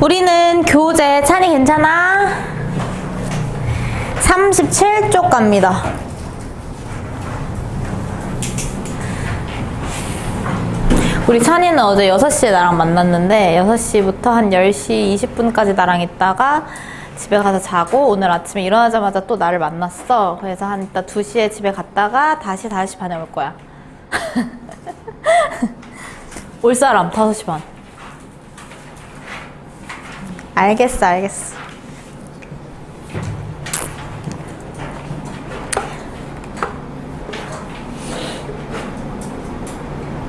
우리는 교재 찬이 괜찮아? 37쪽 갑니다. 우리 찬이는 어제 6시에 나랑 만났는데 6시부터 한 10시 20분까지 나랑 있다가 집에 가서 자고 오늘 아침에 일어나자마자 또 나를 만났어. 그래서 한 이따 2시에 집에 갔다가 다시 5시 반에 올 거야. 올 사람 5시 반. 알겠어, 알겠어.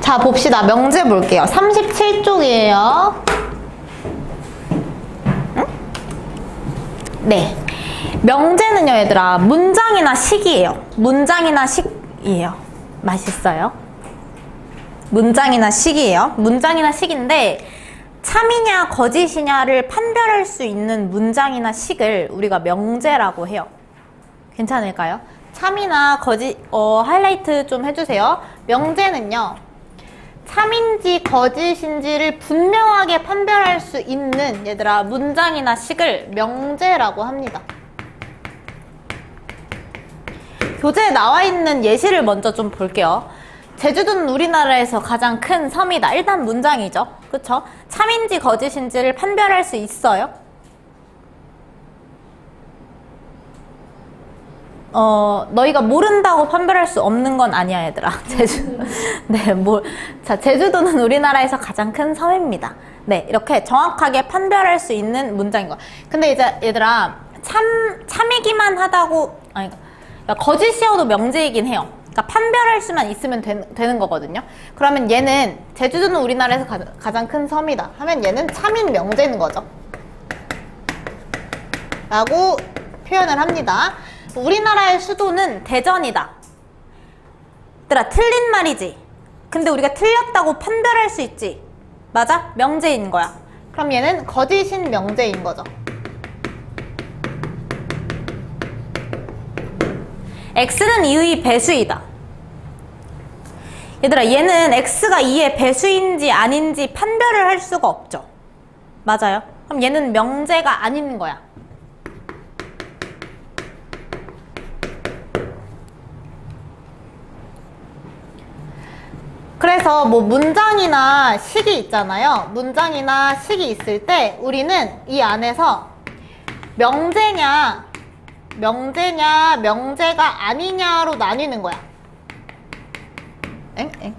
자, 봅시다. 명제 볼게요. 37쪽이에요. 응? 네. 명제는요, 얘들아, 문장이나 식이에요. 문장이나 식이에요. 맛있어요? 문장이나 식이에요. 문장이나 식인데, 참이냐 거짓이냐를 판별할 수 있는 문장이나 식을 우리가 명제라고 해요. 괜찮을까요? 참이나 거짓, 하이라이트 좀 해주세요. 명제는요, 참인지 거짓인지를 분명하게 판별할 수 있는, 얘들아, 문장이나 식을 명제라고 합니다. 교재에 나와 있는 예시를 먼저 좀 볼게요. 제주도는 우리나라에서 가장 큰 섬이다. 일단 문장이죠. 그쵸? 참인지 거짓인지를 판별할 수 있어요? 너희가 모른다고 판별할 수 없는 건 아니야, 얘들아. 자, 제주도는 우리나라에서 가장 큰 섬입니다. 네, 이렇게 정확하게 판별할 수 있는 문장인 거야. 근데 이제 얘들아, 참이기만 하다고, 그러니까 거짓이어도 명제이긴 해요. 그러니까 판별할 수만 있으면 되는 거거든요. 그러면 얘는 제주도는 우리나라에서 가장 큰 섬이다 하면 얘는 참인 명제인 거죠. 라고 표현을 합니다. 우리나라의 수도는 대전이다. 얘들아, 틀린 말이지. 근데 우리가 틀렸다고 판별할 수 있지. 맞아? 명제인 거야. 그럼 얘는 거짓인 명제인 거죠. x는 2의 배수이다. 얘들아, 얘는 x가 2의 배수인지 아닌지 판별을 할 수가 없죠. 맞아요? 그럼 얘는 명제가 아닌 거야. 그래서 뭐 문장이나 식이 있잖아요. 문장이나 식이 있을 때 우리는 이 안에서 명제냐 명제가 아니냐로 나뉘는 거야.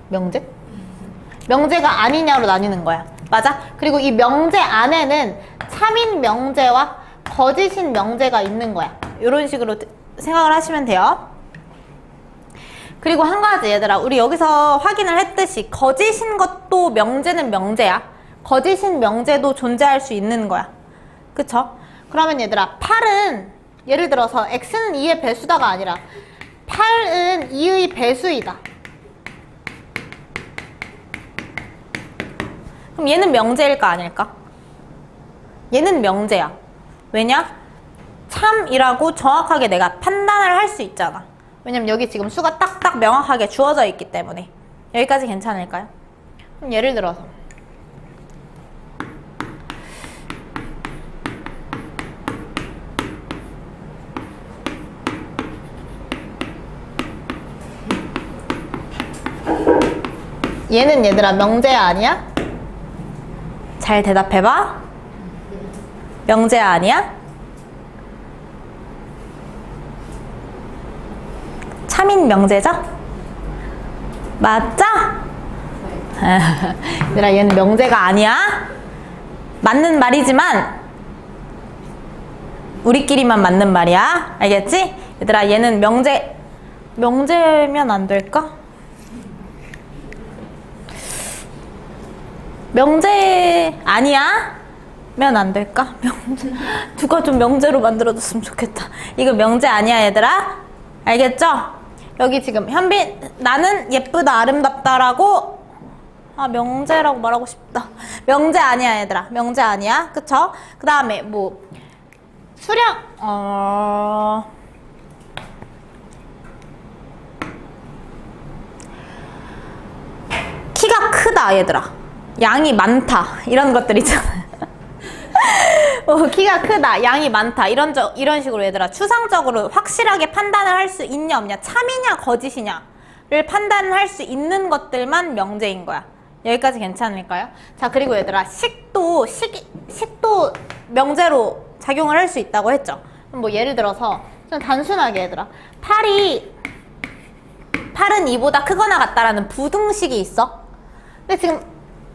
명제? 명제가 아니냐로 나뉘는 거야. 맞아? 그리고 이 명제 안에는 참인 명제와 거짓인 명제가 있는 거야. 이런 식으로 생각을 하시면 돼요. 그리고 한 가지, 얘들아, 우리 여기서 확인을 했듯이 거짓인 것도 명제는 명제야. 거짓인 명제도 존재할 수 있는 거야. 그쵸? 그러면 얘들아, 8은 예를 들어서 x는 2의 배수다가 아니라 8은 2의 배수이다. 그럼 얘는 명제일까 아닐까? 얘는 명제야. 왜냐? 참이라고 정확하게 내가 판단을 할 수 있잖아. 왜냐면 여기 지금 수가 딱딱 명확하게 주어져 있기 때문에. 여기까지 괜찮을까요? 그럼 예를 들어서 얘는 얘들아 명제야 아니야? 잘 대답해봐. 명제야 아니야? 참인 명제죠? 맞죠? 얘들아, 얘는 명제가 아니야. 맞는 말이지만 우리끼리만 맞는 말이야. 알겠지? 얘들아, 얘는 명제면 안 될까? 명제 아니야? 면 안 될까? 누가 좀 명제로 만들어줬으면 좋겠다. 이거 명제 아니야, 얘들아? 알겠죠? 여기 지금 현빈, 나는 예쁘다, 아름답다라고, 명제라고 말하고 싶다. 명제 아니야, 얘들아. 명제 아니야. 그쵸? 그 다음에 뭐 수량, 키가 크다, 얘들아. 양이 많다, 이런 것들 있잖아요. 키가 크다, 양이 많다, 이런 식으로 얘들아 추상적으로 확실하게 판단을 할 수 있냐 없냐, 참이냐 거짓이냐를 판단할 수 있는 것들만 명제인 거야. 여기까지 괜찮을까요? 자, 그리고 얘들아 식도 명제로 작용을 할 수 있다고 했죠. 뭐 예를 들어서 좀 단순하게 얘들아, 팔은 2보다 크거나 같다라는 부등식이 있어. 근데 지금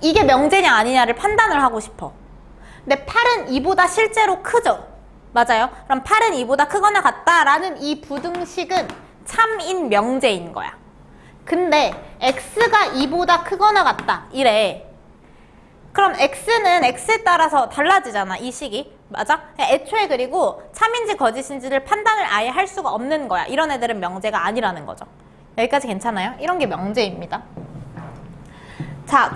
이게 명제냐 아니냐를 판단을 하고 싶어. 근데 팔은 2보다 실제로 크죠? 맞아요? 그럼 팔은 2보다 크거나 같다라는 이 부등식은 참인 명제인 거야. 근데 x가 2보다 크거나 같다 이래. 그럼 x는 x에 따라서 달라지잖아, 이 식이. 맞아? 애초에 그리고 참인지 거짓인지를 판단을 아예 할 수가 없는 거야. 이런 애들은 명제가 아니라는 거죠. 여기까지 괜찮아요? 이런 게 명제입니다. 자,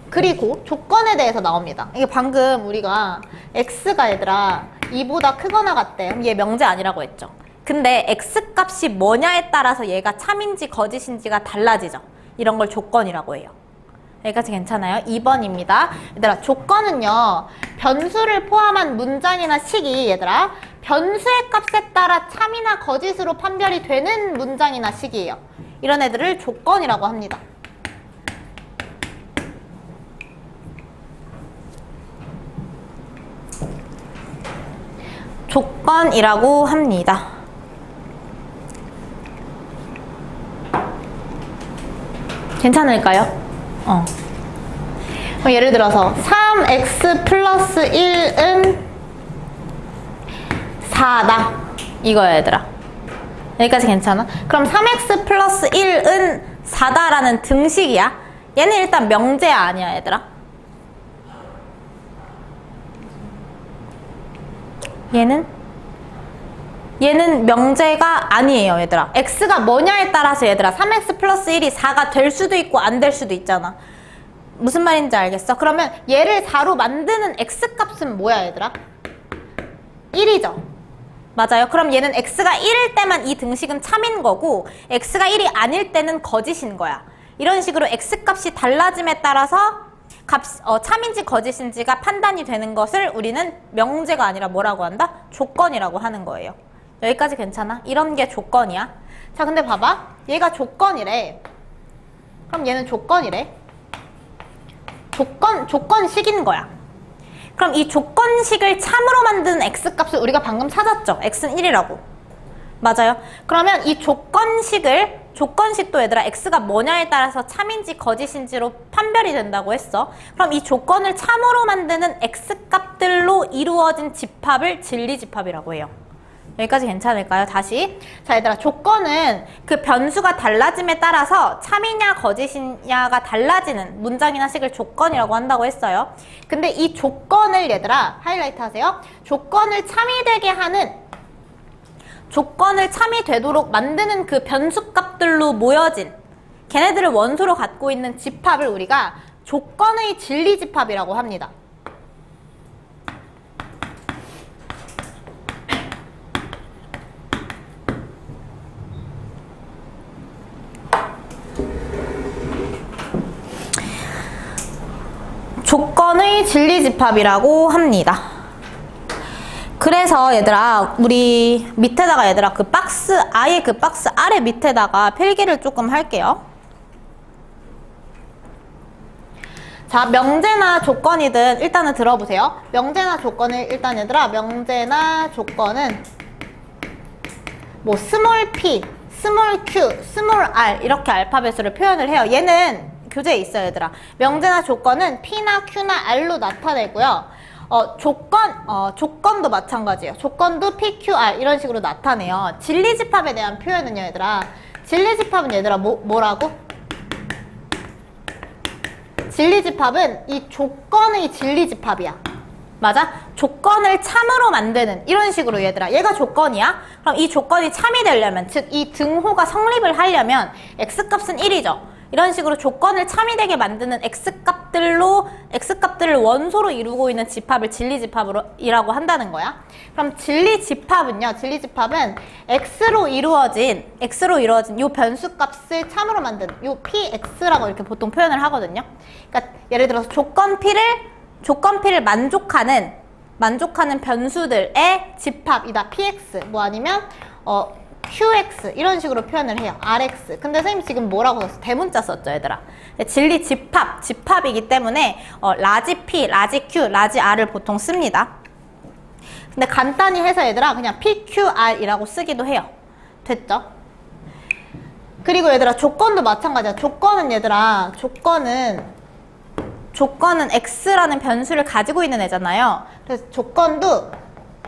그리고 조건에 대해서 나옵니다. 이게 방금 우리가 x가 얘들아 2보다 크거나 같대. 그럼 얘 명제 아니라고 했죠. 근데 x값이 뭐냐에 따라서 얘가 참인지 거짓인지가 달라지죠. 이런 걸 조건이라고 해요. 여기까지 괜찮아요? 2번입니다. 얘들아, 조건은요, 변수를 포함한 문장이나 식이 얘들아 변수의 값에 따라 참이나 거짓으로 판별이 되는 문장이나 식이에요. 이런 애들을 조건이라고 합니다. 조건이라고 합니다. 괜찮을까요? 그럼 예를 들어서 3x 플러스 1은 4다 이거야 얘들아. 여기까지 괜찮아? 그럼 3x 플러스 1은 4다라는 등식이야. 얘는 일단 명제야 아니야 얘들아? 얘는 명제가 아니에요 얘들아. x가 뭐냐에 따라서 얘들아 3x 플러스 1이 4가 될 수도 있고 안 될 수도 있잖아. 무슨 말인지 알겠어? 그러면 얘를 4로 만드는 x값은 뭐야 얘들아? 1이죠. 맞아요. 그럼 얘는 x가 1일 때만 이 등식은 참인 거고 x가 1이 아닐 때는 거짓인 거야. 이런 식으로 x값이 달라짐에 따라서 참인지 거짓인지가 판단이 되는 것을 우리는 명제가 아니라 뭐라고 한다? 조건이라고 하는 거예요. 여기까지 괜찮아? 이런 게 조건이야. 자, 근데 봐봐. 얘가 조건이래. 그럼 얘는 조건이래. 조건식인 거야. 그럼 이 조건식을 참으로 만드는 x값을 우리가 방금 찾았죠? x는 1이라고. 맞아요. 그러면 이 조건식도 얘들아 x가 뭐냐에 따라서 참인지 거짓인지로 판별이 된다고 했어. 그럼 이 조건을 참으로 만드는 x값들로 이루어진 집합을 진리집합이라고 해요. 여기까지 괜찮을까요? 다시. 자, 얘들아, 조건은 그 변수가 달라짐에 따라서 참이냐 거짓이냐가 달라지는 문장이나 식을 조건이라고 한다고 했어요. 근데 이 조건을 얘들아 하이라이트 하세요. 조건을 참이 되도록 만드는 그 변수값들로 모여진 걔네들을 원소로 갖고 있는 집합을 우리가 조건의 진리집합이라고 합니다. 조건의 진리집합이라고 합니다. 그래서 얘들아 우리 밑에다가 얘들아 아예 그 박스 아래 밑에다가 필기를 조금 할게요. 자, 명제나 조건이든 일단은 들어보세요. 명제나 조건을 일단 얘들아 명제나 조건은 뭐 스몰 p, 스몰 q, 스몰 r 이렇게 알파벳으로 표현을 해요. 얘는 교재에 있어요 얘들아. 명제나 조건은 p나 q나 r로 나타내고요. 조건도 마찬가지예요. 조건도 p, q, r 이런 식으로 나타내요. 진리집합에 대한 표현은요 얘들아. 진리집합은 얘들아 뭐라고? 진리집합은 이 조건의 진리집합이야. 맞아? 조건을 참으로 만드는 이런 식으로 얘들아. 얘가 조건이야? 그럼 이 조건이 참이 되려면 즉 이 등호가 성립을 하려면 x값은 1이죠. 이런 식으로 조건을 참이 되게 만드는 x값들을 원소로 이루고 있는 집합을 진리집합이라고 한다는 거야. 그럼 진리집합은 x로 이루어진 이 변수값을 참으로 만드는 이 px라고 이렇게 보통 표현을 하거든요. 그러니까 예를 들어서 조건 p를 조건 P를 만족하는 변수들의 집합이다. PX 뭐 아니면 QX 이런 식으로 표현을 해요. RX. 근데 선생님 지금 뭐라고 썼어? 대문자 썼죠, 얘들아. 진리 집합이기 때문에 라지 P, 라지 Q, 라지 R을 보통 씁니다. 근데 간단히 해서 얘들아 그냥 PQR이라고 쓰기도 해요. 됐죠? 그리고 얘들아 조건도 마찬가지야. 조건은 얘들아 조건은 X라는 변수를 가지고 있는 애잖아요. 그래서 조건도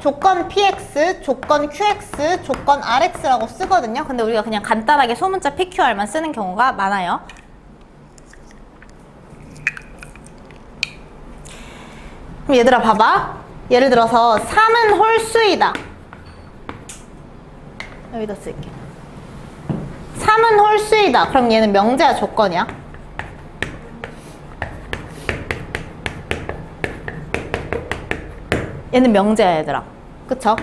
조건 PX, 조건 QX, 조건 RX라고 쓰거든요. 근데 우리가 그냥 간단하게 소문자 PQR만 쓰는 경우가 많아요. 그럼 얘들아 봐봐. 예를 들어서 3은 홀수이다. 여기다 쓸게. 3은 홀수이다. 그럼 얘는 명제야, 조건이야? 얘는 명제야, 얘들아. 그쵸?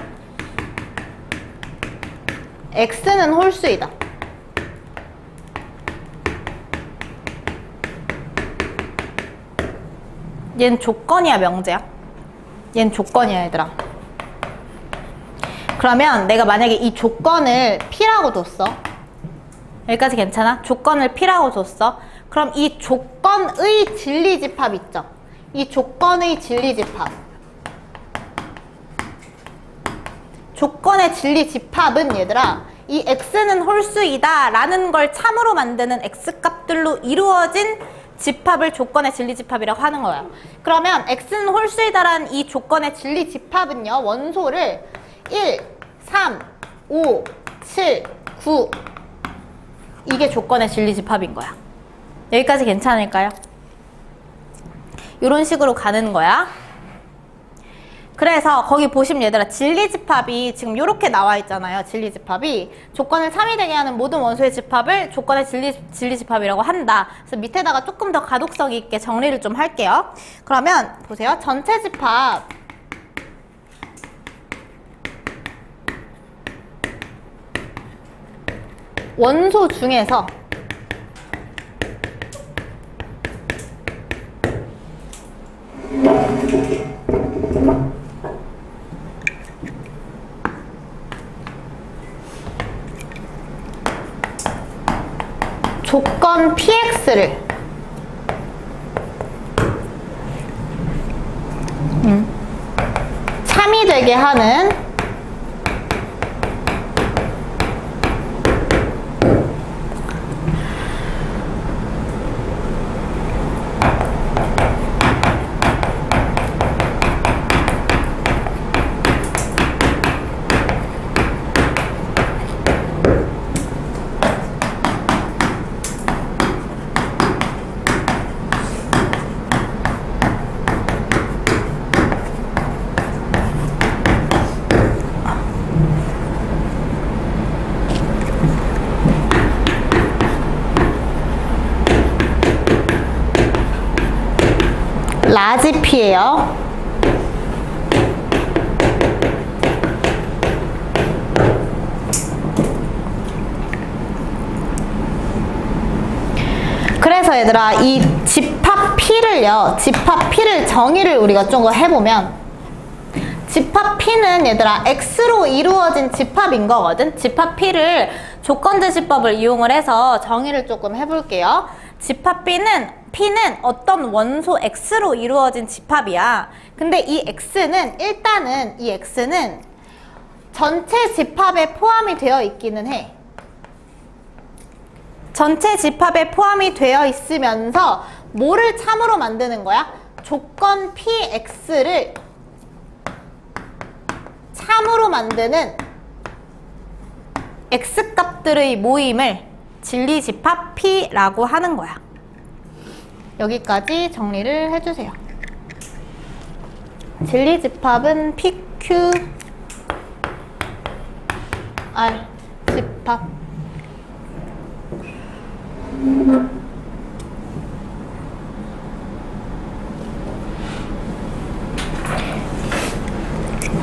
X는 홀수이다. 얘는 조건이야, 명제야? 얘는 조건이야, 얘들아. 그러면 내가 만약에 이 조건을 P라고 뒀어. 여기까지 괜찮아? 조건을 P라고 줬어. 그럼 이 조건의 진리집합 있죠? 이 조건의 진리집합. 조건의 진리집합은 얘들아 이 X는 홀수이다 라는 걸 참으로 만드는 X값들로 이루어진 집합을 조건의 진리집합이라고 하는 거예요. 그러면 X는 홀수이다 라는 이 조건의 진리집합은요. 원소를 1, 3, 5, 7, 9 이게 조건의 진리집합인 거야. 여기까지 괜찮을까요? 이런 식으로 가는 거야. 그래서 거기 보시면 얘들아 진리집합이 지금 이렇게 나와 있잖아요. 진리집합이 조건을 3이 되게 하는 모든 원소의 집합을 조건의 진리집합이라고 한다. 그래서 밑에다가 조금 더 가독성 있게 정리를 좀 할게요. 그러면 보세요. 전체 집합 원소 중에서 조건 PX를 참이 되게 하는 라지 P예요. 그래서 얘들아 이 집합 P를 정의를 우리가 좀 해보면 집합 P는 얘들아 X로 이루어진 집합인 거거든. 집합 P를 조건제시법을 이용을 해서 정의를 조금 해볼게요. 집합 P는 어떤 원소 X로 이루어진 집합이야. 근데 이 X는 일단은 이 X는 전체 집합에 포함이 되어 있기는 해. 전체 집합에 포함이 되어 있으면서 뭐를 참으로 만드는 거야? 조건 PX를 참으로 만드는 X값들의 모임을 진리집합 P라고 하는 거야. 여기까지 정리를 해주세요. 진리집합은 PQ R 집합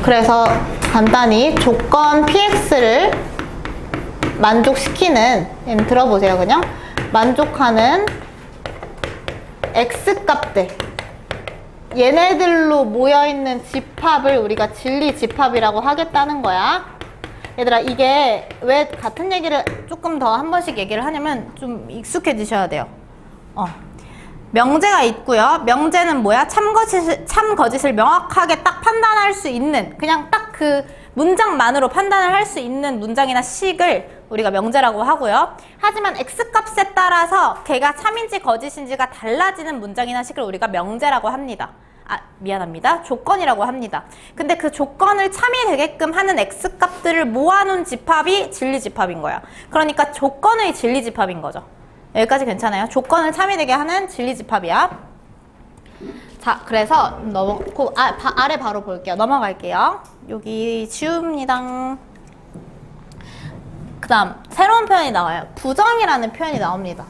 그래서 간단히 조건 PX를 만족시키는 들어보세요. 그냥 만족하는 X값들 얘네들로 모여있는 집합을 우리가 진리 집합이라고 하겠다는 거야. 얘들아, 이게 왜 같은 얘기를 조금 더 한 번씩 얘기를 하냐면 좀 익숙해지셔야 돼요. 명제가 있고요. 명제는 뭐야? 참 거짓을 명확하게 딱 판단할 수 있는, 그냥 딱 그 문장만으로 판단을 할 수 있는 문장이나 식을 우리가 명제라고 하고요. 하지만 X값에 따라서 걔가 참인지 거짓인지가 달라지는 문장이나 식을 우리가 명제라고 합니다. 미안합니다. 조건이라고 합니다. 근데 그 조건을 참이 되게끔 하는 X값들을 모아놓은 집합이 진리집합인 거야. 그러니까 조건의 진리집합인 거죠. 여기까지 괜찮아요? 조건을 참이 되게 하는 진리집합이야. 자, 그래서 아래 바로 볼게요. 넘어갈게요. 여기 지웁니다. 그 다음 새로운 표현이 나와요. 부정이라는 표현이 나옵니다.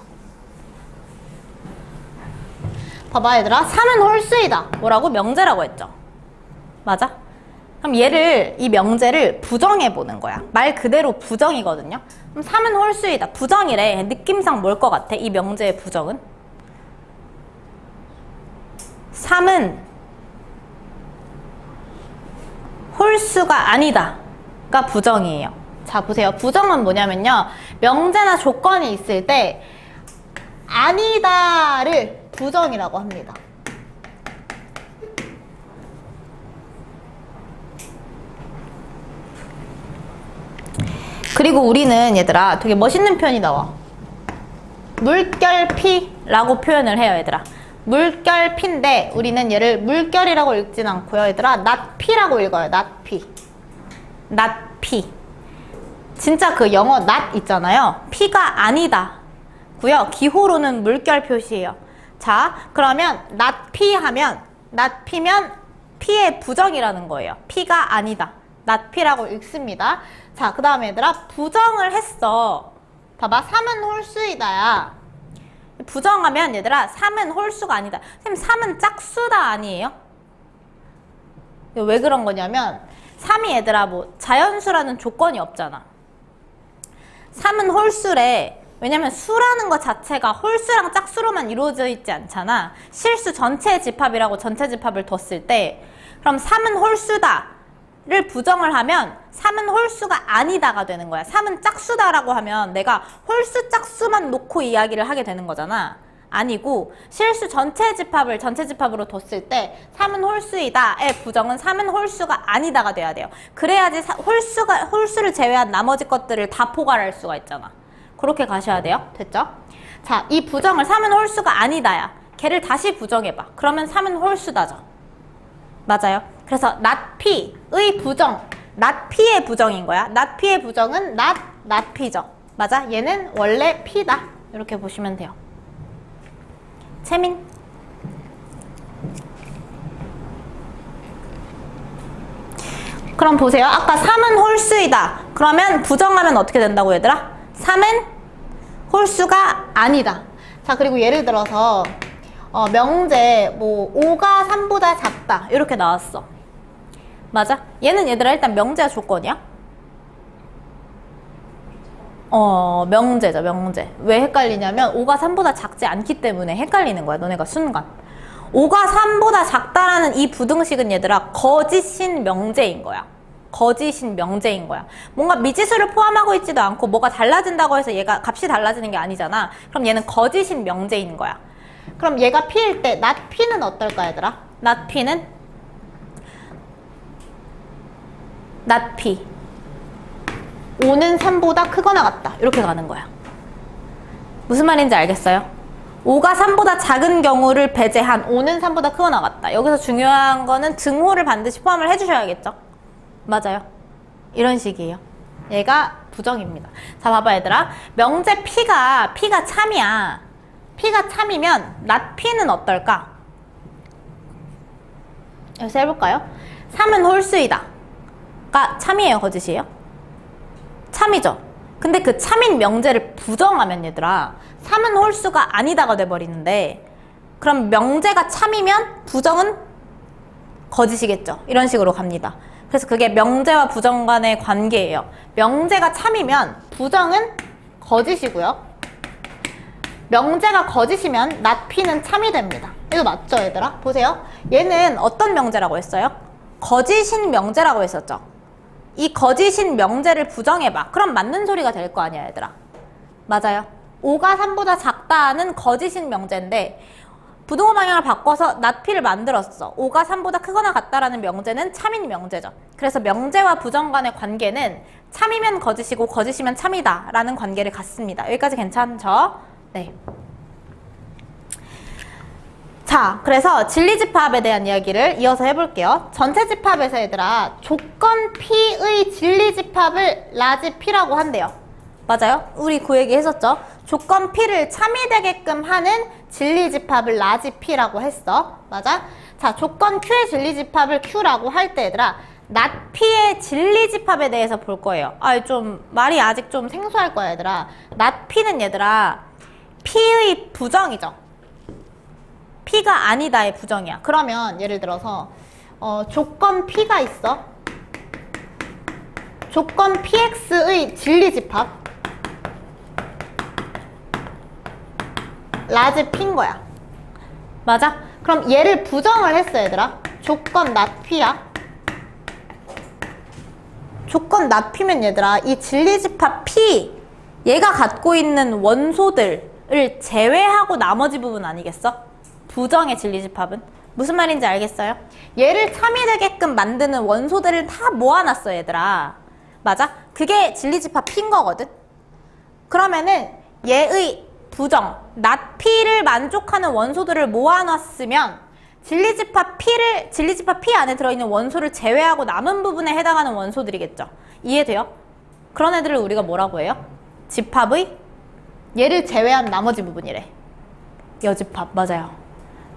봐봐 얘들아, 3은 홀수이다. 뭐라고? 명제라고 했죠. 맞아? 그럼 이 명제를 부정해 보는 거야. 말 그대로 부정이거든요. 그럼 3은 홀수이다. 부정이래. 느낌상 뭘 것 같아? 이 명제의 부정은? 3은 홀수가 아니다가 부정이에요. 자, 보세요. 부정은 뭐냐면요. 명제나 조건이 있을 때 아니다를 부정이라고 합니다. 그리고 우리는 얘들아 되게 멋있는 표현이 나와. 물결피라고 표현을 해요, 얘들아. 물결피인데 우리는 얘를 물결이라고 읽진 않고요, 얘들아. 낫피라고 읽어요. 낫피. 낫피. 진짜 그 영어 not 있잖아요. 피가 아니다 고요. 기호로는 물결 표시예요. 자, 그러면 not 피 하면 not 피면 피의 부정이라는 거예요. 피가 아니다. not 피라고 읽습니다. 자, 그 다음에 얘들아 부정을 했어. 봐봐, 3은 홀수이다야. 부정하면 얘들아 3은 홀수가 아니다. 선생님 3은 짝수다 아니에요? 왜 그런 거냐면 3이 얘들아 뭐 자연수라는 조건이 없잖아. 3은 홀수래. 왜냐면 수라는 것 자체가 홀수랑 짝수로만 이루어져 있지 않잖아. 실수 전체 집합이라고 전체 집합을 뒀을 때 그럼 3은 홀수다를 부정을 하면 3은 홀수가 아니다가 되는 거야. 3은 짝수다라고 하면 내가 홀수 짝수만 놓고 이야기를 하게 되는 거잖아. 아니고 실수 전체 집합을 전체 집합으로 뒀을 때 3은 홀수이다의 부정은 3은 홀수가 아니다가 돼야 돼요. 그래야지 홀수를 제외한 나머지 것들을 다 포괄할 수가 있잖아. 그렇게 가셔야 돼요. 됐죠? 자, 이 부정을 3은 홀수가 아니다야. 걔를 다시 부정해봐. 그러면 3은 홀수다죠. 맞아요. 그래서 not p의 부정, not p의 부정인 거야. not p의 부정은 not p죠. 맞아? 얘는 원래 p다. 이렇게 보시면 돼요. 채민. 그럼 보세요. 아까 3은 홀수이다. 그러면 부정하면 어떻게 된다고 얘들아? 3은 홀수가 아니다. 자, 그리고 예를 들어서 명제 뭐 5가 3보다 작다 이렇게 나왔어. 맞아? 얘는 얘들아 일단 명제야 조건이야? 명제죠, 명제. 왜 헷갈리냐면 5가 3보다 작지 않기 때문에 헷갈리는 거야, 너네가 순간. 5가 3보다 작다라는 이 부등식은 얘들아 거짓인 명제인 거야. 거짓인 명제인 거야. 뭔가 미지수를 포함하고 있지도 않고 뭐가 달라진다고 해서 얘가 값이 달라지는 게 아니잖아. 그럼 얘는 거짓인 명제인 거야. 그럼 얘가 p일 때 not p는 어떨까 얘들아? not p는 not p 5는 3보다 크거나 같다. 이렇게 가는 거야. 무슨 말인지 알겠어요? 5가 3보다 작은 경우를 배제한 5는 3보다 크거나 같다. 여기서 중요한 거는 등호를 반드시 포함을 해주셔야겠죠? 맞아요. 이런 식이에요. 얘가 부정입니다. 자, 봐봐 얘들아. 명제 P가 참이야. P가 참이면 not P는 어떨까? 여기서 해볼까요? 3은 홀수이다. 가 참이에요, 거짓이에요? 참이죠. 근데 그 참인 명제를 부정하면 얘들아 3은 홀수가 아니다가 돼버리는데 그럼 명제가 참이면 부정은 거짓이겠죠. 이런 식으로 갑니다. 그래서 그게 명제와 부정 간의 관계예요. 명제가 참이면 부정은 거짓이고요. 명제가 거짓이면 not P는 참이 됩니다. 이거 맞죠, 얘들아? 보세요. 얘는 어떤 명제라고 했어요? 거짓인 명제라고 했었죠. 이 거짓인 명제를 부정해봐. 그럼 맞는 소리가 될 거 아니야, 얘들아. 맞아요. 5가 3보다 작다는 거짓인 명제인데 부등호 방향을 바꿔서 낫피를 만들었어. 5가 3보다 크거나 같다라는 명제는 참인 명제죠. 그래서 명제와 부정 간의 관계는 참이면 거짓이고 거짓이면 참이다 라는 관계를 갖습니다. 여기까지 괜찮죠? 네. 자, 그래서 진리집합에 대한 이야기를 이어서 해볼게요. 전체 집합에서 얘들아 조건 P의 진리집합을 라지 P라고 한대요. 맞아요? 우리 그 얘기 했었죠? 조건 P를 참이되게끔 하는 진리집합을 라지 P라고 했어. 맞아? 자, 조건 Q의 진리집합을 Q라고 할 때 얘들아 낫 P의 진리집합에 대해서 볼 거예요. 좀 말이 아직 좀 생소할 거야, 얘들아. 낫 P는 얘들아 P의 부정이죠. P가 아니다의 부정이야. 그러면 예를 들어서 조건 P가 있어. 조건 PX의 진리집합 라지 P인 거야. 맞아? 그럼 얘를 부정을 했어, 얘들아. 조건 낫 P야. 조건 낫 P면 얘들아 이 진리집합 P 얘가 갖고 있는 원소들을 제외하고 나머지 부분 아니겠어? 부정의 진리집합은? 무슨 말인지 알겠어요? 얘를 참이되게끔 만드는 원소들을 다 모아놨어, 얘들아. 맞아? 그게 진리집합 P인 거거든? 그러면은 얘의 부정, 낫 P를 만족하는 원소들을 모아놨으면 진리집합 P 안에 들어있는 원소를 제외하고 남은 부분에 해당하는 원소들이겠죠. 이해돼요? 그런 애들을 우리가 뭐라고 해요? 집합의 얘를 제외한 나머지 부분이래. 여집합. 맞아요.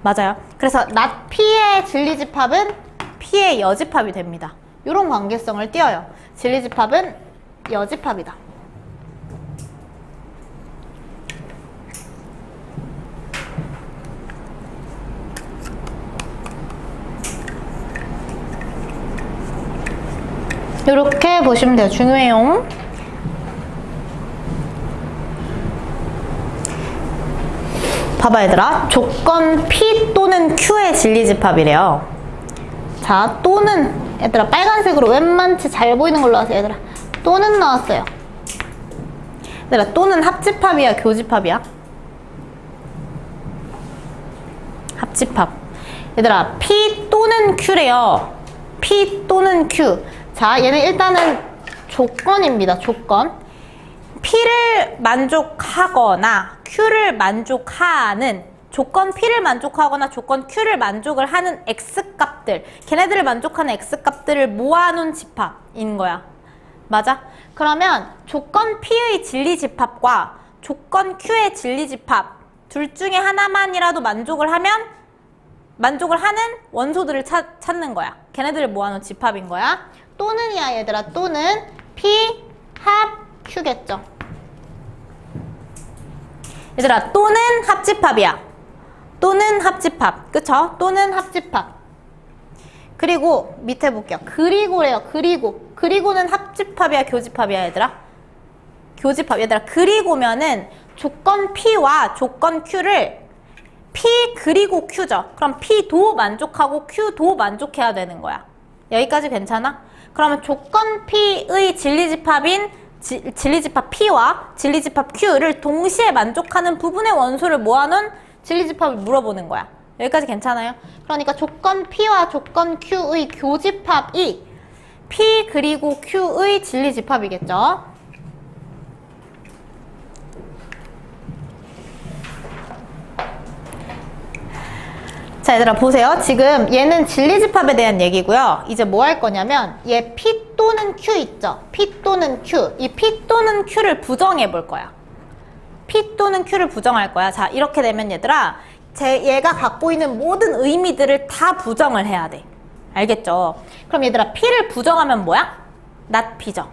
맞아요. 그래서 낫 P의 진리집합은 P의 여집합이 됩니다. 이런 관계성을 띄어요. 진리집합은 여집합이다. 이렇게 보시면 돼요. 중요해요. 봐봐, 얘들아. 조건 P 또는 Q의 진리집합이래요. 자, 또는 얘들아 빨간색으로 웬만치 잘 보이는 걸로 하세요. 얘들아 또는 나왔어요. 얘들아 또는 합집합이야, 교집합이야? 합집합. 얘들아 P 또는 Q래요. P 또는 Q. 자, 얘는 일단은 조건입니다. 조건. P를 만족하거나 Q를 만족하는 조건 P를 만족하거나 조건 Q를 만족을 하는 X값들, 걔네들을 만족하는 X값들을 모아놓은 집합인 거야. 맞아? 그러면 조건 P의 진리집합과 조건 Q의 진리집합 둘 중에 하나만이라도 만족을 하면 만족을 하는 원소들을 찾는 거야. 걔네들을 모아놓은 집합인 거야. 또는이야, 얘들아. 또는 P 합 Q겠죠. 얘들아 또는 합집합이야. 또는 합집합. 그쵸? 또는 합집합. 그리고 밑에 볼게요. 그리고래요. 그리고는 합집합이야, 교집합이야, 얘들아? 교집합. 얘들아 그리고면은 조건 P와 조건 Q를 P 그리고 Q죠. 그럼 P도 만족하고 Q도 만족해야 되는 거야. 여기까지 괜찮아? 그러면 조건 P의 진리집합인 진리집합 P와 진리집합 Q를 동시에 만족하는 부분의 원소를 모아놓은 진리집합을 물어보는 거야. 여기까지 괜찮아요? 그러니까 조건 P와 조건 Q의 교집합이 P 그리고 Q의 진리집합이겠죠. 자, 얘들아 보세요. 지금 얘는 진리집합에 대한 얘기고요. 이제 뭐 할 거냐면 얘 P 또는 Q 있죠? P 또는 Q. 이 P 또는 Q를 부정해 볼 거야. P 또는 Q를 부정할 거야. 자, 이렇게 되면 얘들아 얘가 갖고 있는 모든 의미들을 다 부정을 해야 돼. 알겠죠? 그럼 얘들아 P를 부정하면 뭐야? 낫 P죠.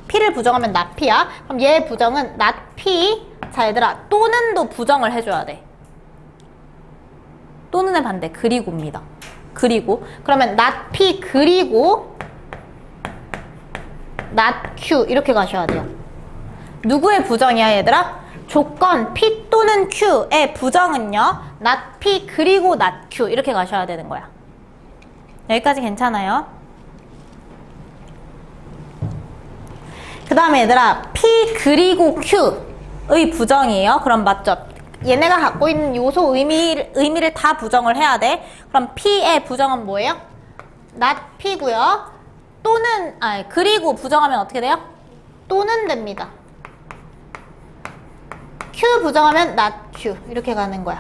P를 부정하면 낫 P야. 그럼 얘 부정은 낫 P. 자, 얘들아 또는도 부정을 해줘야 돼. 또는의 반대 그리고입니다. 그리고 그러면 낫 P 그리고 낫 Q 이렇게 가셔야 돼요. 누구의 부정이야, 얘들아? 조건 P 또는 Q의 부정은요. not P 그리고 not Q 이렇게 가셔야 되는 거야. 여기까지 괜찮아요? 그 다음에 얘들아 P 그리고 Q의 부정이에요. 그럼 맞죠? 얘네가 갖고 있는 요소 의미를 다 부정을 해야 돼. 그럼 P의 부정은 뭐예요? not P고요. 또는 그리고 부정하면 어떻게 돼요? 또는 됩니다. Q 부정하면 not Q 이렇게 가는 거야.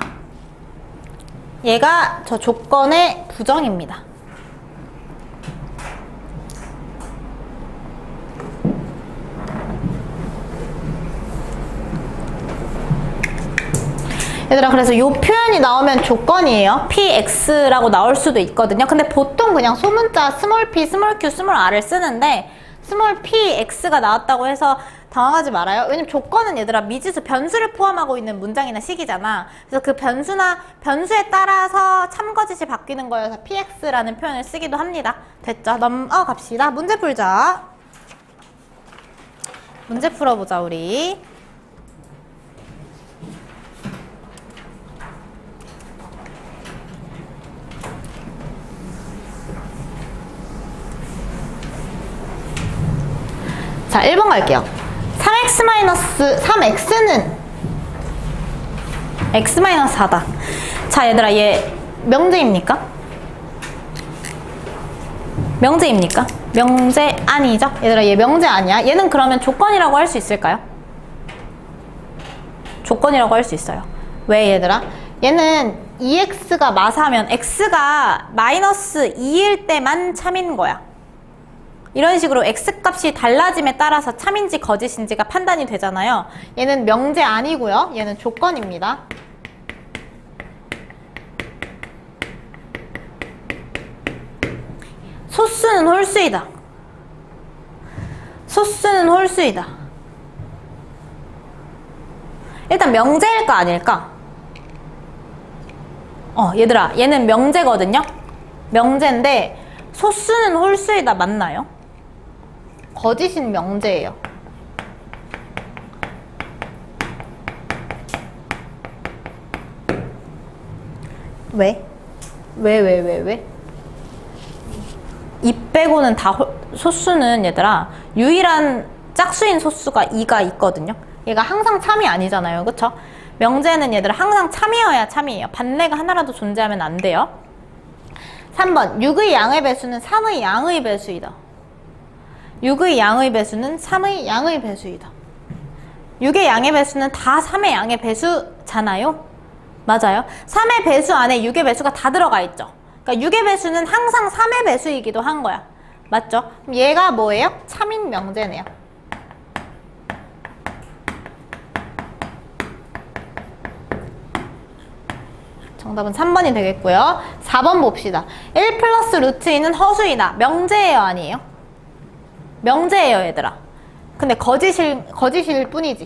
얘가 저 조건의 부정입니다. 얘들아 그래서 이 표현이 나오면 조건이에요. PX라고 나올 수도 있거든요. 근데 보통 그냥 소문자 스몰 p, 스몰 q, 스몰 r을 쓰는데 스몰 px가 나왔다고 해서 당황하지 말아요. 왜냐면 조건은 얘들아 미지수 변수를 포함하고 있는 문장이나 식이잖아. 그래서 그 변수에 따라서 참거짓이 바뀌는 거여서 px라는 표현을 쓰기도 합니다. 됐죠? 넘어갑시다. 문제 풀자. 문제 풀어보자 우리. 자, 1번 갈게요. 3x는 x-4다. 자, 얘들아, 얘 명제입니까? 명제입니까? 명제 아니죠? 얘들아, 얘 명제 아니야? 얘는 그러면 조건이라고 할 수 있을까요? 조건이라고 할 수 있어요. 왜 얘들아? 얘는 2x가 마사면 x가 마이너스 2일 때만 참인 거야. 이런 식으로 x값이 달라짐에 따라서 참인지 거짓인지가 판단이 되잖아요. 얘는 명제 아니고요. 얘는 조건입니다. 소수는 홀수이다. 소수는 홀수이다. 일단 명제일까 아닐까? 얘들아 얘는 명제거든요. 명제인데 소수는 홀수이다 맞나요? 거짓인 명제예요. 왜? 왜? 2 빼고는 다 소수는 얘들아 유일한 짝수인 소수가 2가 있거든요. 얘가 항상 참이 아니잖아요. 그쵸? 명제는 얘들아 항상 참이어야 참이에요. 반례가 하나라도 존재하면 안 돼요. 3번 6의 양의 배수는 3의 양의 배수이다. 6의 양의 배수는 3의 양의 배수이다. 6의 양의 배수는 다 3의 양의 배수잖아요. 맞아요. 3의 배수 안에 6의 배수가 다 들어가 있죠. 그러니까 6의 배수는 항상 3의 배수이기도 한 거야. 맞죠? 그럼 얘가 뭐예요? 참인 명제네요. 정답은 3번이 되겠고요. 4번 봅시다. 1 플러스 루트 2는 허수이다. 명제예요 아니에요? 명제예요 얘들아. 근데 거짓일 뿐이지.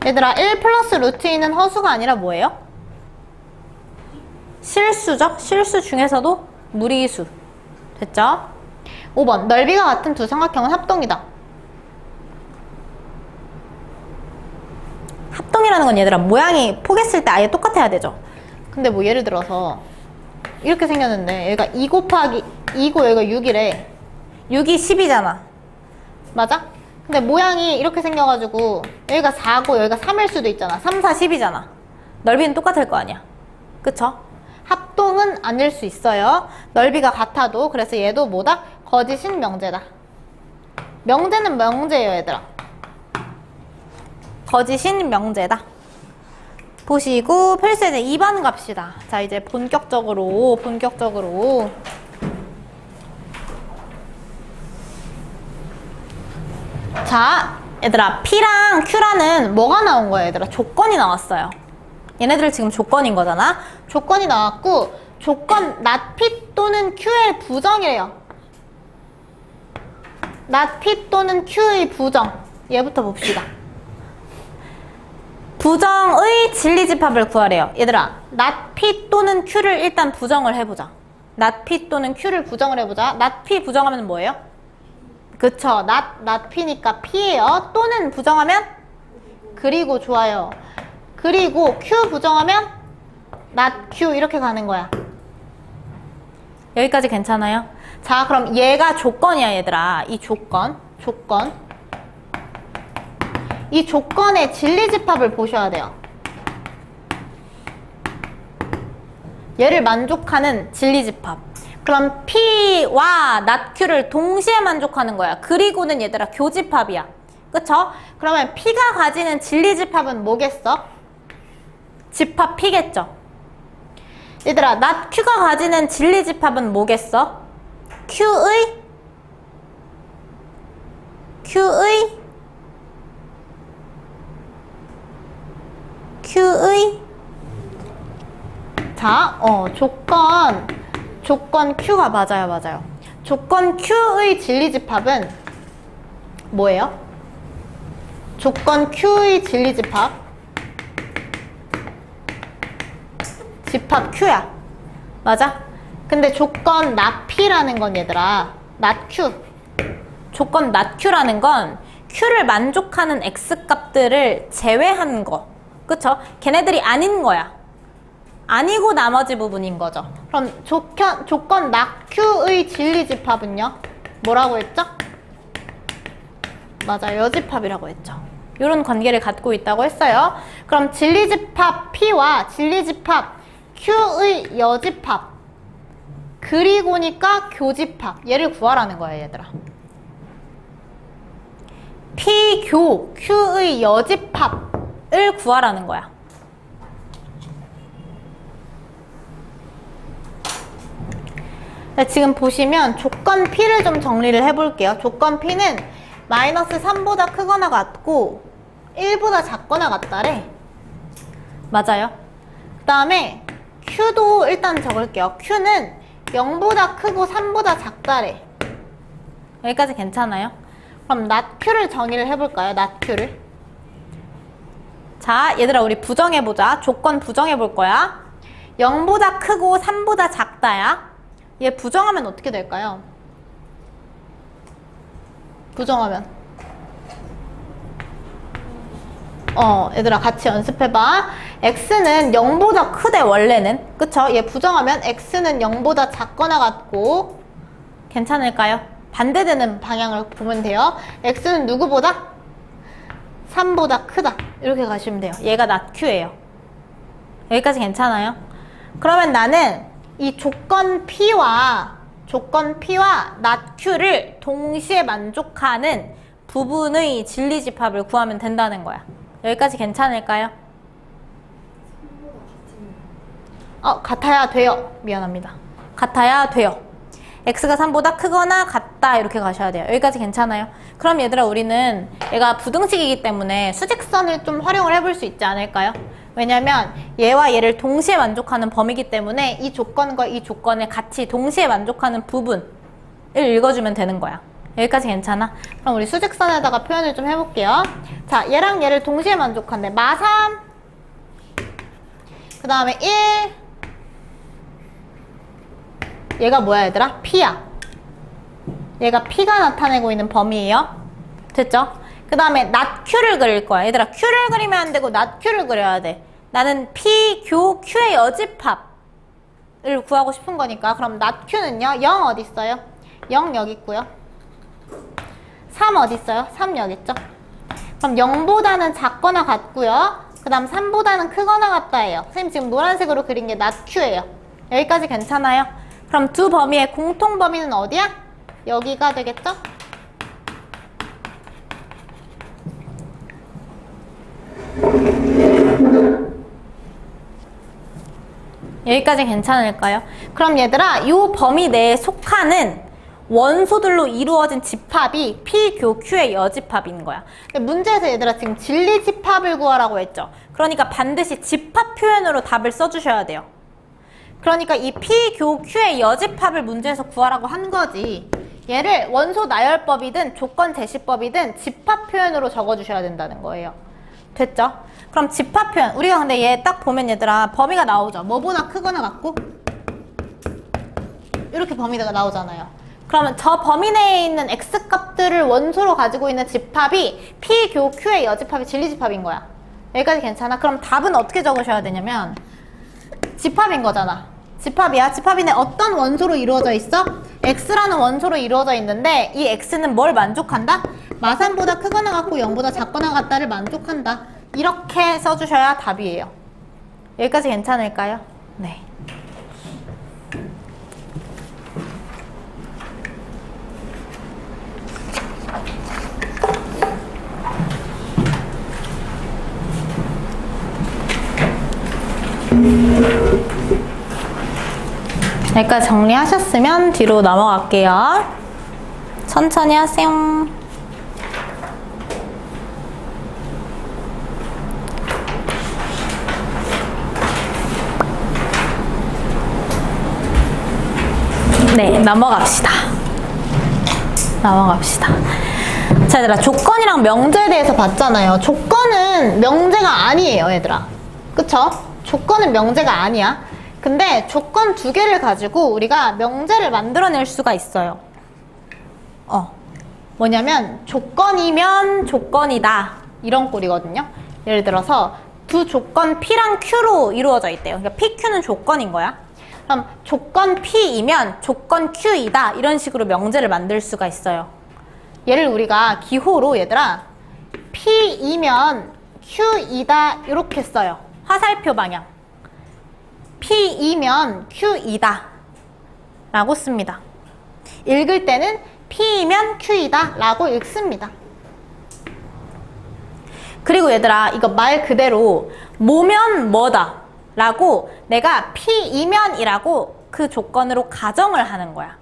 얘들아 1 플러스 루트 2는 허수가 아니라 뭐예요? 실수죠? 실수 중에서도 무리수. 됐죠? 5번 넓이가 같은 두 삼각형은 합동이다. 합동이라는 건 얘들아 모양이 포개했을 때 아예 똑같아야 되죠. 근데 뭐 예를 들어서 이렇게 생겼는데 얘가 2 곱하기 2고 여기가 6이래. 6이 10이잖아. 맞아? 근데 모양이 이렇게 생겨가지고 여기가 4고 여기가 3일 수도 있잖아. 3, 4, 10이잖아. 넓이는 똑같을 거 아니야. 그쵸? 합동은 아닐 수 있어요. 넓이가 같아도. 그래서 얘도 뭐다? 거짓인 명제다. 명제는 명제예요 얘들아. 거짓인 명제다. 보시고 필수예제 2번 갑시다. 자 이제 본격적으로 자 얘들아 P랑 Q라는 뭐가 나온 거야 얘들아? 조건이 나왔어요. 얘네들 지금 조건인 거잖아. 조건이 나왔고 조건 not P 또는 Q의 부정이래요. not P 또는 Q의 부정. 얘부터 봅시다. 부정의 진리집합을 구하래요. 얘들아 not P 또는 Q를 일단 부정을 해보자. not P 또는 Q를 부정을 해보자. not P 부정하면 뭐예요? 그쵸. not P니까 P예요. 또는 부정하면? 그리고 좋아요. 그리고 Q 부정하면? not Q 이렇게 가는 거야. 여기까지 괜찮아요? 자, 그럼 얘가 조건이야, 얘들아. 이 조건. 이 조건의 진리집합을 보셔야 돼요. 얘를 만족하는 진리집합. 그럼 P와 not Q를 동시에 만족하는 거야. 그리고는 얘들아 교집합이야. 그쵸? 그러면 P가 가지는 진리집합은 뭐겠어? 집합 P겠죠? 얘들아 not Q가 가지는 진리집합은 뭐겠어? Q의 자, 조건 Q가 맞아요. 조건 Q의 진리집합은 뭐예요? 조건 Q의 진리집합 집합 Q야. 맞아? 근데 조건 not P라는 건 얘들아 not Q 조건 not Q라는 건 Q를 만족하는 X값들을 제외한 거. 그쵸? 걔네들이 아닌 거야. 아니고 나머지 부분인 거죠. 그럼 조건 not Q의 진리집합은요? 뭐라고 했죠? 맞아요. 여집합이라고 했죠. 이런 관계를 갖고 있다고 했어요. 그럼 진리집합 P와 진리집합 Q의 여집합 그리고니까 교집합 얘를 구하라는 거야 얘들아. P교 Q의 여집합을 구하라는 거야. 네, 지금 보시면 조건 P를 좀 정리를 해볼게요. 조건 P는 마이너스 3보다 크거나 같고 1보다 작거나 같다래. 맞아요. 그 다음에 Q도 일단 적을게요. Q는 0보다 크고 3보다 작다래. 여기까지 괜찮아요? 그럼 not Q를 정의를 해볼까요? not Q를. 자, 얘들아 우리 부정해보자. 조건 부정해볼 거야. 0보다 크고 3보다 작다야. 얘 부정하면 어떻게 될까요? 부정하면 얘들아 같이 연습해봐. x는 0보다 크대 원래는. 그쵸? 얘 부정하면 x는 0보다 작거나 같고 괜찮을까요? 반대되는 방향을 보면 돼요. x는 누구보다? 3보다 크다. 이렇게 가시면 돼요. 얘가 not q예요. 여기까지 괜찮아요? 그러면 나는 이 조건 P와 not Q를 동시에 만족하는 부분의 진리집합을 구하면 된다는 거야. 여기까지 괜찮을까요? 같아야 돼요. 미안합니다. 같아야 돼요. x가 3보다 크거나 같다 이렇게 가셔야 돼요. 여기까지 괜찮아요? 그럼 얘들아 우리는 얘가 부등식이기 때문에 수직선을 좀 활용을 해볼 수 있지 않을까요? 왜냐면 얘와 얘를 동시에 만족하는 범위이기 때문에 이 조건과 이 조건을 같이 동시에 만족하는 부분을 읽어주면 되는 거야. 여기까지 괜찮아? 그럼 우리 수직선에다가 표현을 좀 해볼게요. 자, 얘랑 얘를 동시에 만족한대. 마3 그 다음에 1 얘가 뭐야 얘들아? P야. 얘가 P가 나타내고 있는 범위예요. 됐죠? 그 다음에 not Q를 그릴 거야. 얘들아 Q를 그리면 안 되고 not Q를 그려야 돼. 나는 P, 교, Q의 여집합을 구하고 싶은 거니까. 그럼 not Q는요? 0 어디 있어요? 0 여기 있고요. 3 어디 있어요? 3 여기 있죠? 그럼 0보다는 작거나 같고요. 그 다음 3보다는 크거나 같다예요. 선생님 지금 노란색으로 그린 게 not Q예요. 여기까지 괜찮아요? 그럼 두 범위의 공통 범위는 어디야? 여기가 되겠죠? 여기까지 괜찮을까요? 그럼 얘들아 이 범위 내에 속하는 원소들로 이루어진 집합이 P, 교, Q의 여집합인 거야. 문제에서 얘들아 지금 진리집합을 구하라고 했죠. 그러니까 반드시 집합 표현으로 답을 써주셔야 돼요. 그러니까 이 P, 교, Q의 여집합을 문제에서 구하라고 한 거지. 얘를 원소 나열법이든 조건 제시법이든 집합 표현으로 적어주셔야 된다는 거예요. 됐죠? 그럼 집합 표현. 우리가 근데 얘 딱 보면 얘들아 범위가 나오죠. 뭐보다 크거나 같고 이렇게 범위가 나오잖아요. 그러면 저 범위 내에 있는 x값들을 원소로 가지고 있는 집합이 p 교 q의 여집합이 진리집합인 거야. 여기까지 괜찮아? 그럼 답은 어떻게 적으셔야 되냐면 집합인 거잖아. 집합이야. 집합인데 어떤 원소로 이루어져 있어? x라는 원소로 이루어져 있는데 이 x는 뭘 만족한다? 마산보다 크거나 같고 0보다 작거나 같다를 만족한다. 이렇게 써주셔야 답이에요. 여기까지 괜찮을까요? 네. 여기까지 정리하셨으면 뒤로 넘어갈게요. 천천히 하세요. 네, 넘어갑시다. 자, 얘들아, 조건이랑 명제에 대해서 봤잖아요. 조건은 명제가 아니에요, 얘들아. 그쵸? 조건은 명제가 아니야. 근데 조건 두 개를 가지고 우리가 명제를 만들어낼 수가 있어요. 뭐냐면 조건이면 조건이다. 이런 꼴이거든요. 예를 들어서 두 조건 P랑 Q로 이루어져 있대요. 그러니까 P, Q는 조건인 거야. 그럼 조건 P이면 조건 Q이다. 이런 식으로 명제를 만들 수가 있어요. 얘를 우리가 기호로 얘들아 P이면 Q이다 이렇게 써요. 화살표 방향. P이면 Q이다 라고 씁니다. 읽을 때는 P이면 Q이다 라고 읽습니다. 그리고 얘들아 이거 말 그대로 뭐면 뭐다 라고 내가 P이면 이라고 그 조건으로 가정을 하는 거야.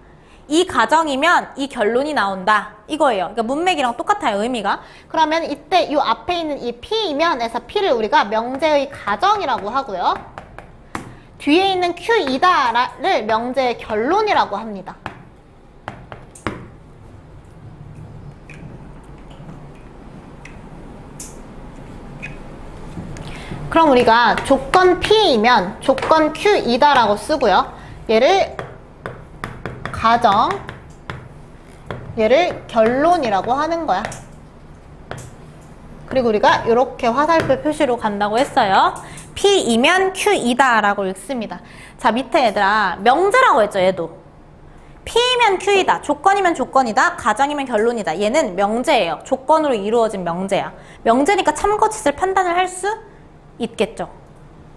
이 가정이면 이 결론이 나온다 이거예요. 그러니까 문맥이랑 똑같아요, 의미가. 그러면 이때 이 앞에 있는 이 P이면에서 P를 우리가 명제의 가정이라고 하고요. 뒤에 있는 Q이다를 명제의 결론이라고 합니다. 그럼 우리가 조건 P이면 조건 Q이다라고 쓰고요. 얘를 가정, 얘를 결론이라고 하는 거야. 그리고 우리가 이렇게 화살표 표시로 간다고 했어요. P이면 Q이다 라고 읽습니다. 자, 밑에 얘들아 명제라고 했죠. 얘도 P이면 Q이다, 조건이면 조건이다, 가정이면 결론이다. 얘는 명제예요. 조건으로 이루어진 명제야. 명제니까 참거짓을 판단을 할 수 있겠죠.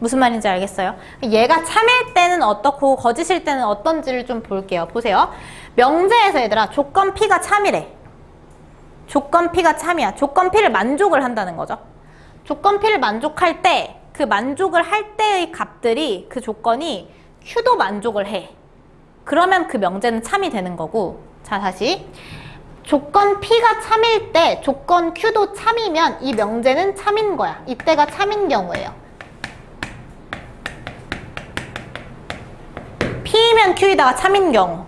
무슨 말인지 알겠어요? 얘가 참일 때는 어떻고 거짓일 때는 어떤지를 좀 볼게요. 보세요. 명제에서 얘들아 조건 P가 참이래. 조건 P가 참이야. 조건 P를 만족을 한다는 거죠. 조건 P를 만족할 때 그 만족을 할 때의 값들이 그 조건이 Q도 만족을 해. 그러면 그 명제는 참이 되는 거고. 자, 다시 조건 P가 참일 때 조건 Q도 참이면 이 명제는 참인 거야. 이때가 참인 경우예요. P이면 Q이다가 참인 경우.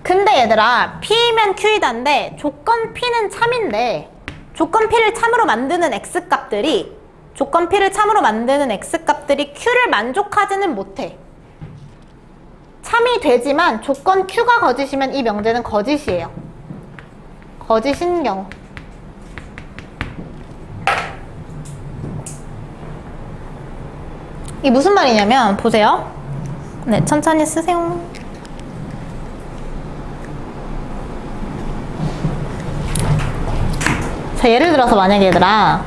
근데 얘들아 P이면 Q이다인데 조건 P는 참인데 조건 P를 참으로 만드는 X값들이 Q를 만족하지는 못해. 참이 되지만 조건 Q가 거짓이면 이 명제는 거짓이에요. 거짓인 경우. 이게 무슨 말이냐면 보세요. 네, 천천히 쓰세요. 자, 예를 들어서 만약에 얘들아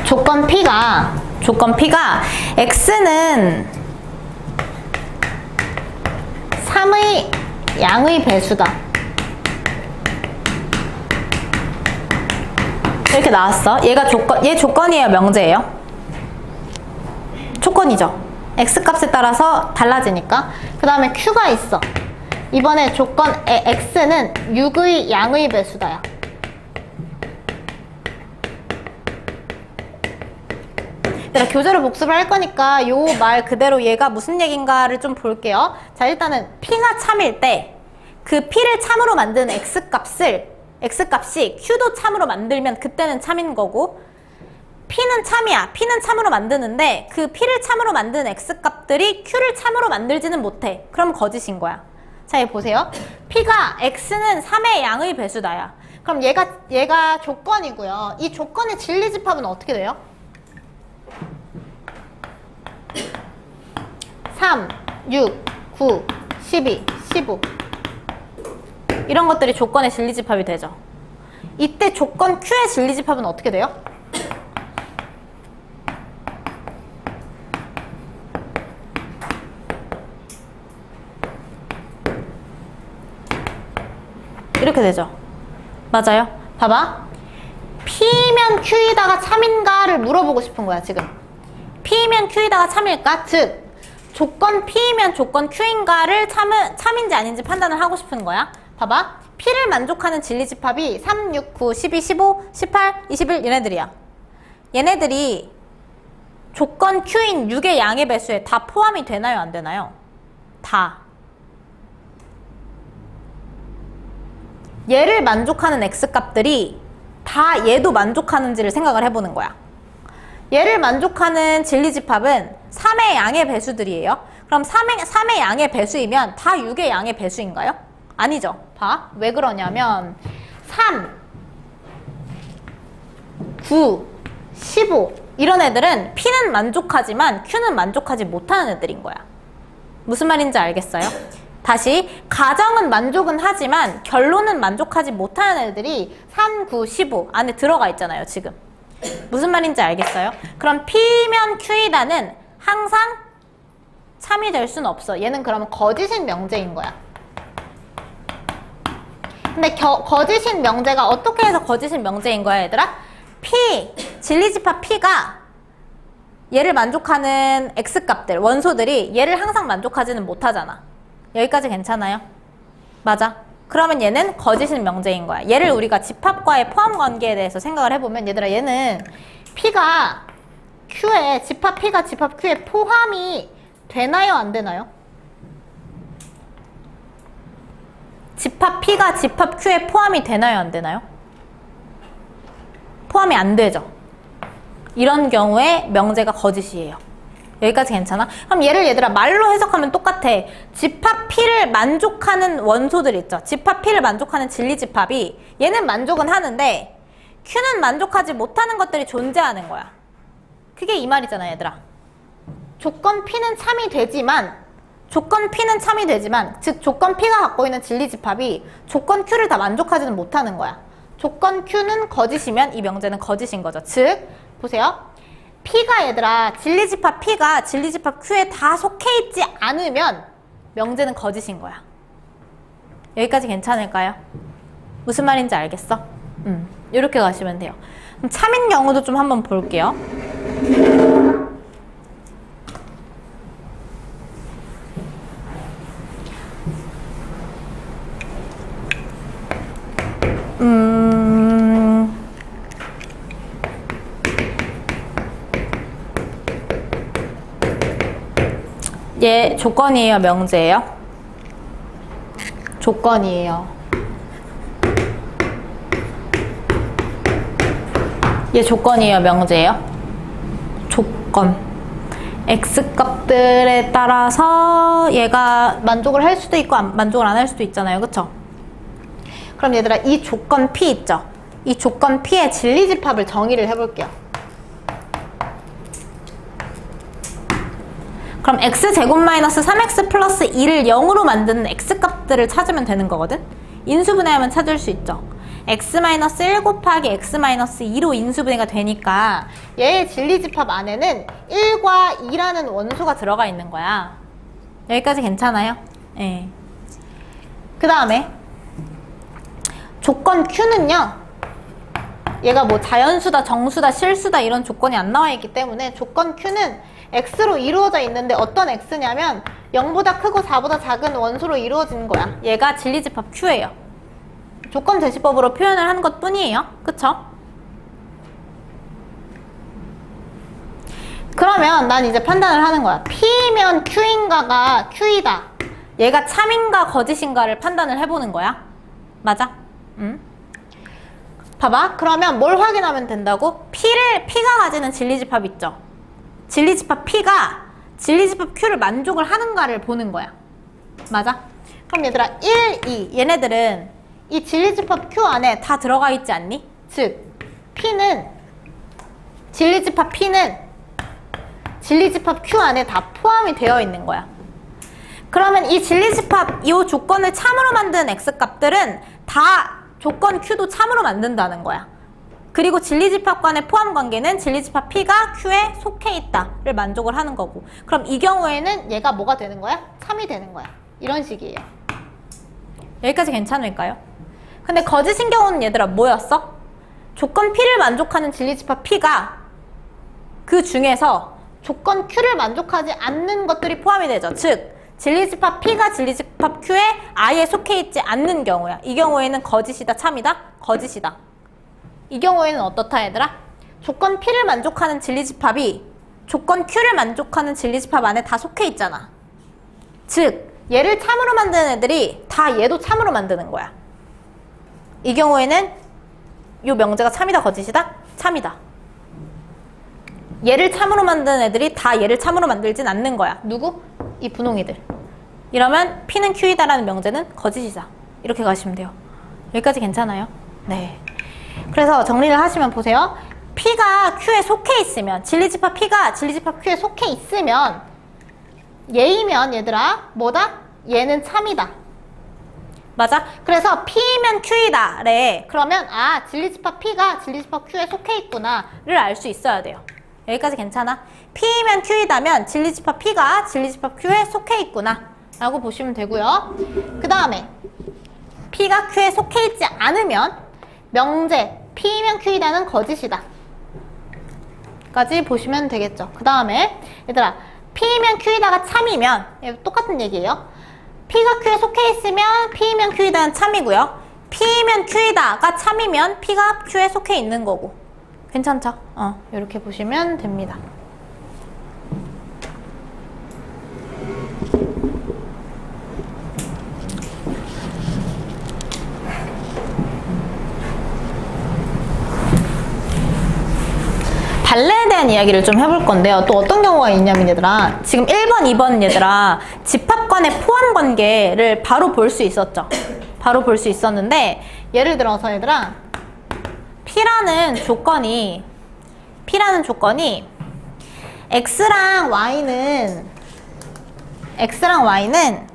조건 P가 X는 3의 양의 배수다 이렇게 나왔어. 얘 조건이에요, 명제예요? 조건이죠. X값에 따라서 달라지니까. 그 다음에 Q가 있어. 이번에 조건 X는 6의 양의 배수다야. 내가 교재로 복습을 할 거니까 요 말 그대로 얘가 무슨 얘기인가를 좀 볼게요. 자, 일단은 P가 참일 때 그 P를 참으로 만드는 X값이 Q도 참으로 만들면 그때는 참인 거고, P는 참이야. P는 참으로 만드는데 그 P를 참으로 만드는 X값들이 Q를 참으로 만들지는 못해. 그럼 거짓인 거야. 자, 여기 보세요. P가 X는 3의 양의 배수다야. 그럼 얘가 조건이고요. 이 조건의 진리집합은 어떻게 돼요? 3, 6, 9, 12, 15 이런 것들이 조건의 진리집합이 되죠. 이때 조건 Q의 진리집합은 어떻게 돼요? 이렇게 되죠. 맞아요. 봐봐. P면 Q이다가 참인가를 물어보고 싶은 거야, 지금. P면 Q이다가 참일까? 즉, 조건 P면 조건 Q인가를 참인지 아닌지 판단을 하고 싶은 거야. 봐봐. P를 만족하는 진리집합이 3, 6, 9, 12, 15, 18, 21 얘네들이야. 얘네들이 조건 Q인 6의 양의 배수에 다 포함이 되나요? 안 되나요? 다. 얘를 만족하는 X값들이 다 얘도 만족하는지를 생각을 해보는 거야. 얘를 만족하는 진리집합은 3의 양의 배수들이에요. 그럼 3의 양의 배수이면 다 6의 양의 배수인가요? 아니죠. 봐. 왜 그러냐면 3, 9, 15 이런 애들은 P는 만족하지만 Q는 만족하지 못하는 애들인 거야. 무슨 말인지 알겠어요? 다시 가정은 만족은 하지만 결론은 만족하지 못하는 애들이 3, 9, 15 안에 들어가 있잖아요. 지금. 무슨 말인지 알겠어요? 그럼 P면 Q이다는 항상 참이 될 수는 없어. 얘는 그러면 거짓인 명제인 거야. 근데 거짓인 명제가 어떻게 해서 거짓인 명제인 거야, 얘들아? P, 진리집합 P가 얘를 만족하는 X값들, 원소들이 얘를 항상 만족하지는 못하잖아. 여기까지 괜찮아요? 맞아. 그러면 얘는 거짓인 명제인 거야. 얘를 우리가 집합과의 포함 관계에 대해서 생각을 해보면 얘들아 얘는 P가 Q에 집합 P가 집합 Q에 포함이 되나요? 안 되나요? 집합 P가 집합 Q에 포함이 되나요? 안 되나요? 포함이 안 되죠. 이런 경우에 명제가 거짓이에요. 여기까지 괜찮아? 그럼 얘들아 말로 해석하면 똑같아. 집합 P를 만족하는 원소들 있죠. 집합 P를 만족하는 진리집합이 얘는 만족은 하는데 Q는 만족하지 못하는 것들이 존재하는 거야. 그게 이 말이잖아, 얘들아. 조건 P는 참이 되지만 즉 조건 P가 갖고 있는 진리집합이 조건 Q를 다 만족하지는 못하는 거야. 조건 Q는 거짓이면 이 명제는 거짓인 거죠. 즉 보세요. P가 얘들아 진리집합 P가 진리집합 Q에 다 속해 있지 않으면 명제는 거짓인 거야. 여기까지 괜찮을까요? 무슨 말인지 알겠어? 이렇게 가시면 돼요. 그럼 참인 경우도 좀 한번 볼게요. 얘 조건이에요, 명제예요? 조건이에요. 얘 조건이에요, 명제예요? 조건. X값들에 따라서 얘가 만족을 할 수도 있고 만족을 안 할 수도 있잖아요. 그쵸? 그럼 얘들아 이 조건 P 있죠? 이 조건 P의 진리집합을 정의를 해볼게요. 그럼 x제곱 마이너스 3x 플러스 2를 0으로 만드는 x값들을 찾으면 되는 거거든? 인수분해하면 찾을 수 있죠. x 마이너스 1 곱하기 x 마이너스 2로 인수분해가 되니까 얘의 진리집합 안에는 1과 2라는 원소가 들어가 있는 거야. 여기까지 괜찮아요? 네. 그 다음에 조건 Q는요. 얘가 뭐 자연수다, 정수다, 실수다 이런 조건이 안 나와 있기 때문에 조건 Q는 X로 이루어져 있는데 어떤 X냐면 0보다 크고 4보다 작은 원소로 이루어진 거야. 얘가 진리집합 Q예요. 조건 제시법으로 표현을 한 것 뿐이에요. 그쵸? 그러면 난 이제 판단을 하는 거야. P면 Q인가가 Q이다. 얘가 참인가 거짓인가를 판단을 해보는 거야. 맞아? 응? 봐봐. 그러면 뭘 확인하면 된다고? P가 가지는 진리집합 있죠? 진리집합 P가 진리집합 Q를 만족을 하는가를 보는 거야. 맞아? 그럼 얘들아 1, 2 얘네들은 이 진리집합 Q 안에 다 들어가 있지 않니? 즉 P는 진리집합 P는 진리집합 Q 안에 다 포함이 되어 있는 거야. 그러면 이 진리집합 이 조건을 참으로 만든 X값들은 다 조건 Q도 참으로 만든다는 거야. 그리고 진리집합 간의 포함 관계는 진리집합 P가 Q에 속해 있다를 만족을 하는 거고, 그럼 이 경우에는 얘가 뭐가 되는 거야? 참이 되는 거야. 이런 식이에요. 여기까지 괜찮을까요? 근데 거짓인 경우는 얘들아 뭐였어? 조건 P를 만족하는 진리집합 P가 그 중에서 조건 Q를 만족하지 않는 것들이 포함이 되죠. 즉 진리집합 P가 진리집합 Q에 아예 속해 있지 않는 경우야. 이 경우에는 거짓이다, 참이다? 거짓이다. 이 경우에는 어떻다 얘들아? 조건 P를 만족하는 진리집합이 조건 Q를 만족하는 진리집합 안에 다 속해 있잖아. 즉 얘를 참으로 만드는 애들이 다 얘도 참으로 만드는 거야. 이 경우에는 이 명제가 참이다, 거짓이다? 참이다. 얘를 참으로 만드는 애들이 다 얘를 참으로 만들진 않는 거야. 누구? 이 분홍이들. 이러면 P는 Q이다라는 명제는 거짓이다. 이렇게 가시면 돼요. 여기까지 괜찮아요? 네. 그래서 정리를 하시면 보세요. P가 Q에 속해 있으면, 진리집합 P가 진리집합 Q에 속해 있으면 얘이면 얘들아 뭐다? 얘는 참이다. 맞아? 그래서 P면 Q이다 래. 그러면 아 진리집합 P가 진리집합 Q에 속해 있구나를 알 수 있어야 돼요. 여기까지 괜찮아? P면 Q이다면 진리집합 P가 진리집합 Q에 속해 있구나 라고 보시면 되고요. 그 다음에 P가 Q에 속해 있지 않으면 명제 P면 Q이다는 거짓이다 까지 보시면 되겠죠. 그 다음에 얘들아 P면 Q이다가 참이면 똑같은 얘기예요. P가 Q에 속해 있으면 P면 Q이다는 참이고요. P면 Q이다가 참이면 P가 Q에 속해 있는 거고. 괜찮죠? 이렇게 보시면 됩니다. 발레에 대한 이야기를 좀 해볼 건데요. 또 어떤 경우가 있냐면 얘들아 지금 1번, 2번 얘들아 집합 간의 포함 관계를 바로 볼 수 있었죠. 바로 볼 수 있었는데 예를 들어서 얘들아 P라는 조건이 X랑 Y는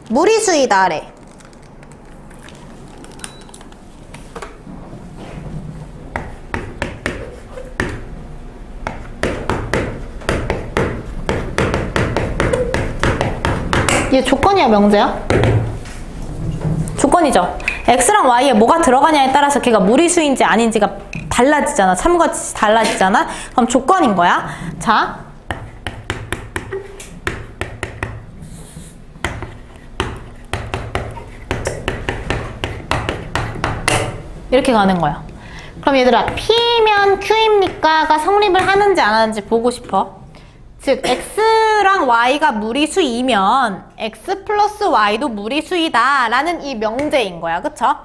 무리수이다 래. 얘 조건이야, 명제야? 조건이죠. X랑 Y에 뭐가 들어가냐에 따라서 걔가 무리수인지 아닌지가 달라지잖아. 참과 달라지잖아. 그럼 조건인 거야. 자, 이렇게 가는 거야. 그럼 얘들아 P면 Q입니까가 성립을 하는지 안 하는지 보고 싶어. 즉 X랑 Y가 무리수이면 X 플러스 Y도 무리수이다 라는 이 명제인 거야. 그쵸?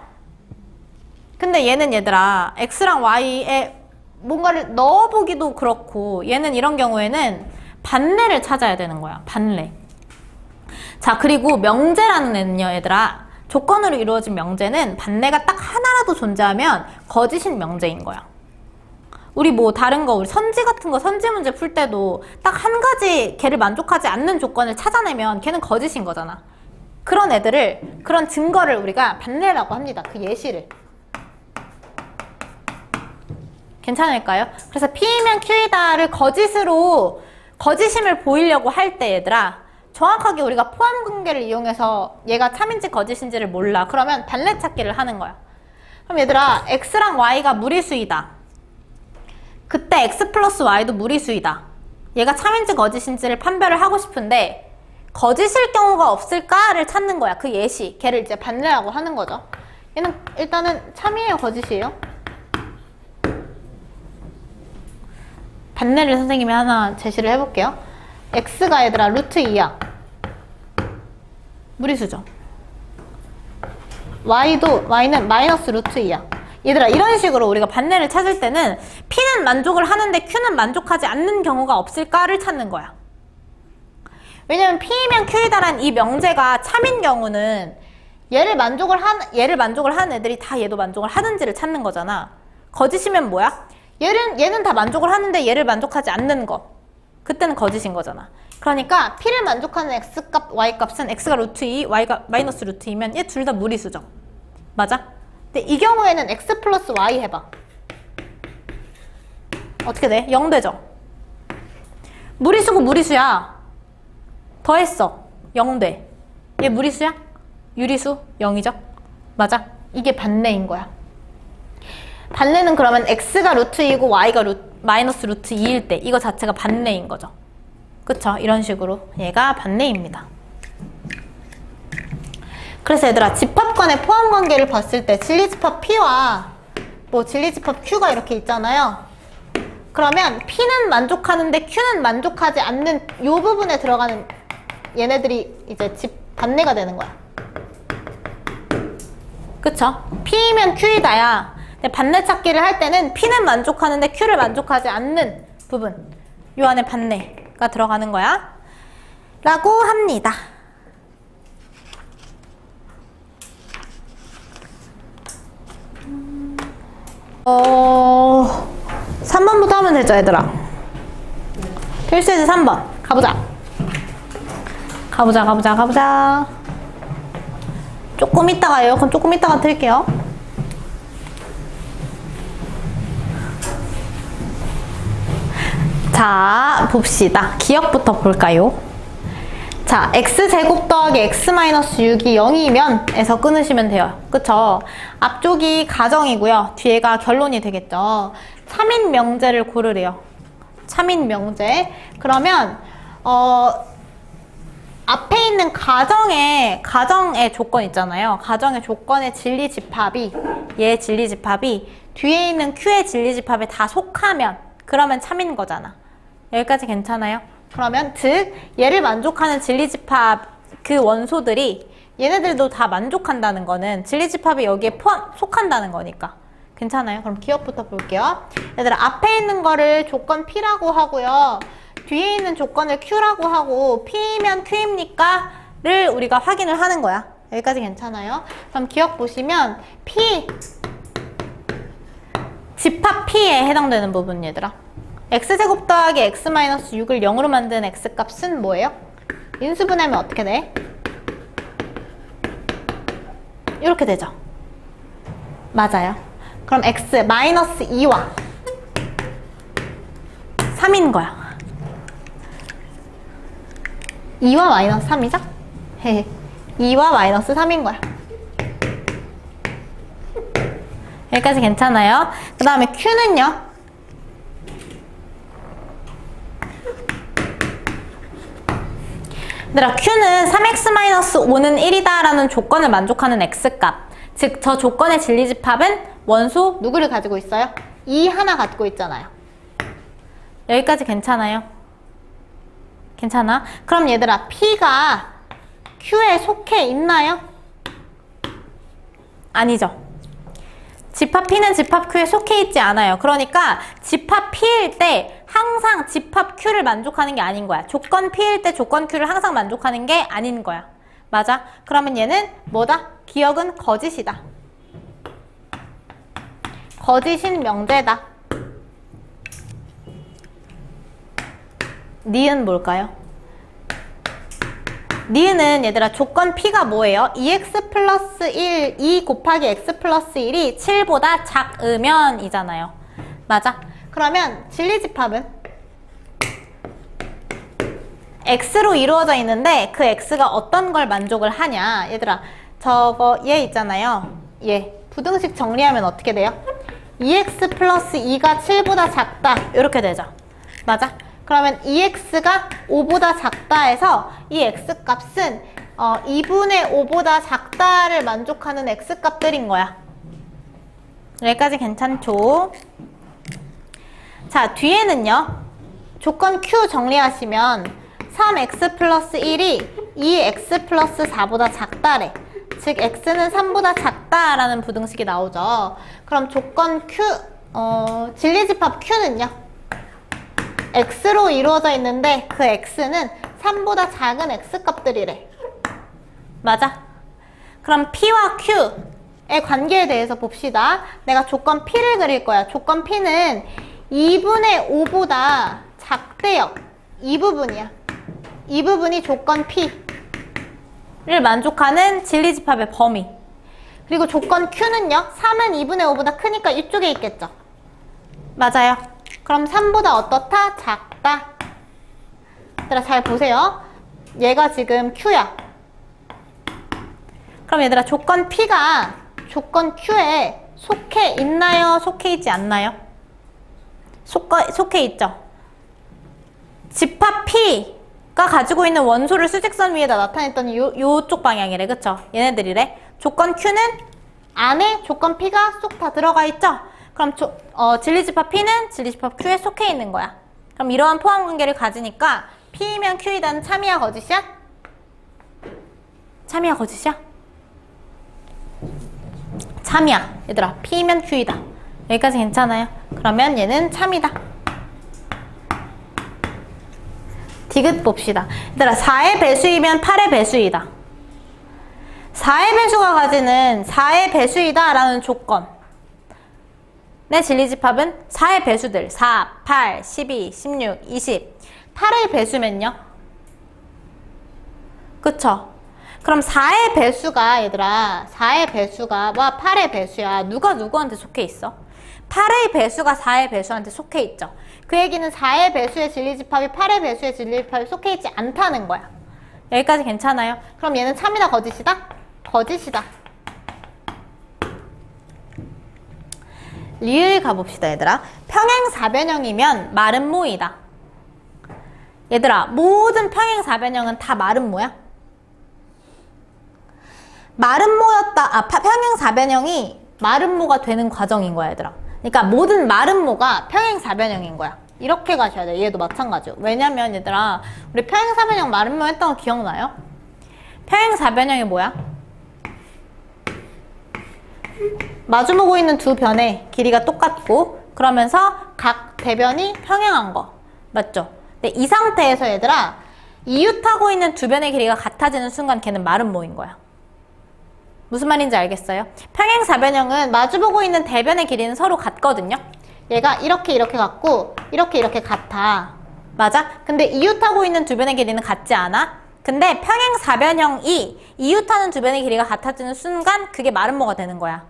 근데 얘는 얘들아 X랑 Y에 뭔가를 넣어보기도 그렇고 얘는 이런 경우에는 반례를 찾아야 되는 거야. 반례. 자, 그리고 명제라는 애는요 얘들아 조건으로 이루어진 명제는 반례가 딱 하나라도 존재하면 거짓인 명제인 거야. 우리 뭐 다른 거 우리 선지 같은 거 선지 문제 풀 때도 딱 한 가지 걔를 만족하지 않는 조건을 찾아내면 걔는 거짓인 거잖아. 그런 애들을 그런 증거를 우리가 반례라고 합니다. 그 예시를. 괜찮을까요? 그래서 P면 Q이다를 거짓임을 보이려고 할 때 얘들아 정확하게 우리가 포함 관계를 이용해서 얘가 참인지 거짓인지를 몰라. 그러면 반례 찾기를 하는 거야. 그럼 얘들아 X랑 Y가 무리수이다. 그때 X 플러스 Y도 무리수이다. 얘가 참인지 거짓인지를 판별을 하고 싶은데 거짓일 경우가 없을까를 찾는 거야. 그 예시. 걔를 이제 반례라고 하는 거죠. 얘는 일단은 참이에요, 거짓이에요? 반례를 선생님이 하나 제시를 해볼게요. X가 얘들아 루트 2야. 무리수죠. Y는 마이너스 루트 2야. 얘들아 이런 식으로 우리가 반례를 찾을 때는 P는 만족을 하는데 Q는 만족하지 않는 경우가 없을까를 찾는 거야. 왜냐면 P이면 Q이다라는 이 명제가 참인 경우는 얘를 만족을 한 애들이 다 얘도 만족을 하는지를 찾는 거잖아. 거짓이면 뭐야? 얘는 다 만족을 하는데 얘를 만족하지 않는 거. 그때는 거짓인 거잖아. 그러니까 P를 만족하는 X값, Y값은 X가 루트 2, Y가 마이너스 루트 2면 얘 둘 다 무리수죠. 맞아? 근데 이 경우에는 X 플러스 Y 해봐. 어떻게 돼? 0 되죠? 무리수고 무리수야. 더했어. 0 돼. 얘 무리수야? 유리수 0이죠? 맞아? 이게 반례인 거야. 반례는 그러면 X가 루트 2고 Y가 마이너스 루트 2일 때 이거 자체가 반례인 거죠. 그쵸? 이런 식으로 얘가 반례입니다. 그래서 얘들아 집합관의 포함 관계를 봤을 때 진리집합 P와 뭐 진리집합 Q가 이렇게 있잖아요. 그러면 P는 만족하는데 Q는 만족하지 않는 이 부분에 들어가는 얘네들이 이제 반례가 되는 거야. 그쵸? P면 Q이다야. 근데 반례 찾기를 할 때는 P는 만족하는데 Q를 만족하지 않는 부분, 요 안에 반례가 들어가는 거야 라고 합니다. 3번부터 하면 되죠, 얘들아? 필수예제 3번. 가보자. 조금 이따가 에어컨 조금 이따가 틀게요. 자, 봅시다. 기억부터 볼까요? 자, x제곱 더하기 x-6이 0이면 에서 끊으시면 돼요. 그쵸? 앞쪽이 가정이고요. 뒤에가 결론이 되겠죠. 참인 명제를 고르래요. 참인 명제. 그러면 앞에 있는 가정의 조건 있잖아요. 가정의 조건의 진리집합이 얘 진리집합이 뒤에 있는 Q의 진리집합에 다 속하면 그러면 참인 거잖아. 여기까지 괜찮아요? 그러면 즉 얘를 만족하는 진리집합 그 원소들이 얘네들도 다 만족한다는 거는 진리집합이 여기에 속한다는 거니까 괜찮아요? 그럼 기억부터 볼게요. 얘들아 앞에 있는 거를 조건 P라고 하고요. 뒤에 있는 조건을 Q라고 하고 P면 Q입니까? 를 우리가 확인을 하는 거야. 여기까지 괜찮아요? 그럼 기억 보시면 P 집합 P에 해당되는 부분 얘들아. x제곱 더하기 x-6을 0으로 만든 x값은 뭐예요? 인수분해하면 어떻게 돼? 이렇게 되죠? 맞아요. 그럼 x 마이너스 2와 3인 거야. 2와 마이너스 3이죠? 2와 마이너스 3인 거야. 여기까지 괜찮아요? 그 다음에 q는요? 얘들아 q는 3x-5는 1이다 라는 조건을 만족하는 x값, 즉 저 조건의 진리집합은 원소 누구를 가지고 있어요? 2 하나 갖고 있잖아요. 여기까지 괜찮아요? 괜찮아? 그럼 얘들아 P가 Q에 속해 있나요? 아니죠. 집합 P는 집합 Q에 속해 있지 않아요. 그러니까 집합 P일 때 항상 집합 Q를 만족하는 게 아닌 거야. 조건 P일 때 조건 Q를 항상 만족하는 게 아닌 거야. 맞아? 그러면 얘는 뭐다? 기억은 거짓이다. 거짓인 명제다. 니은 뭘까요? 니은은 얘들아 조건 P가 뭐예요? 2x 플러스 1, 2 곱하기 x 플러스 1이 7보다 작으면 이잖아요. 맞아? 그러면 진리집합은 x로 이루어져 있는데 그 x가 어떤 걸 만족을 하냐. 얘들아 저거 얘 있잖아요. 얘 부등식 정리하면 어떻게 돼요? 2x 플러스 2가 7보다 작다 이렇게 되죠. 맞아? 그러면 2x가 5보다 작다 해서 이 x값은 2분의 5보다 작다를 만족하는 x값들인 거야. 여기까지 괜찮죠? 자, 뒤에는요. 조건 Q 정리하시면 3x 플러스 1이 2x 플러스 4보다 작다래. 즉 x는 3보다 작다라는 부등식이 나오죠. 그럼 조건 Q, 진리집합 Q는요. x로 이루어져 있는데 그 x는 3보다 작은 x값들이래. 맞아? 그럼 p와 q의 관계에 대해서 봅시다. 내가 조건 p를 그릴 거야. 조건 p는 2분의 5보다 작대요. 이 부분이야. 이 부분이 조건 p를 만족하는 진리집합의 범위. 그리고 조건 q는요. 3은 2분의 5보다 크니까 이쪽에 있겠죠. 맞아요. 그럼 3보다 어떻다? 작다. 얘들아 잘 보세요. 얘가 지금 q야. 그럼 얘들아 조건 p가 조건 q에 속해 있나요? 속해 있지 않나요? 속해 있죠. 집합 p가 가지고 있는 원소를 수직선 위에다 나타냈더니 요쪽 방향이래. 그쵸? 얘네들이래. 조건 q는 안에 조건 p가 쏙 다 들어가 있죠? 그럼 진리집합 p는 진리집합 q에 속해 있는 거야. 그럼 이러한 포함 관계를 가지니까 p이면 q이다는 참이야 거짓이야? 참이야 거짓이야? 참이야. 얘들아 p면 q이다. 여기까지 괜찮아요? 그러면 얘는 참이다. 디귿 봅시다. 얘들아 4의 배수이면 8의 배수이다. 4의 배수가 가지는 4의 배수이다 라는 조건. 내 진리집합은 4의 배수들 4, 8, 12, 16, 20 8의 배수면요? 그쵸? 그럼 4의 배수가 얘들아 4의 배수가 와 8의 배수야. 누가 누구한테 속해 있어? 8의 배수가 4의 배수한테 속해 있죠. 그 얘기는 4의 배수의 진리집합이 8의 배수의 진리집합이 속해 있지 않다는 거야. 여기까지 괜찮아요? 그럼 얘는 참이다 거짓이다? 거짓이다. 리을 가봅시다 얘들아. 평행사변형이면 마름모이다. 얘들아 모든 평행사변형은 다 마름모야? 마름모였다. 평행사변형이 마름모가 되는 과정인 거야 얘들아. 그러니까 모든 마름모가 평행사변형인 거야. 이렇게 가셔야 돼. 얘도 마찬가지요. 왜냐면 얘들아 우리 평행사변형 마름모 했던 거 기억나요? 평행사변형이 뭐야? 마주보고 있는 두 변의 길이가 똑같고 그러면서 각 대변이 평행한 거 맞죠? 근데 이 상태에서 얘들아 이웃하고 있는 두 변의 길이가 같아지는 순간 걔는 마름모인 거야. 무슨 말인지 알겠어요? 평행사변형은 마주보고 있는 대변의 길이는 서로 같거든요. 얘가 이렇게 같고 이렇게 같아. 맞아? 근데 이웃하고 있는 두 변의 길이는 같지 않아? 근데 평행사변형이 이웃하는 두 변의 길이가 같아지는 순간 그게 마름모가 되는 거야.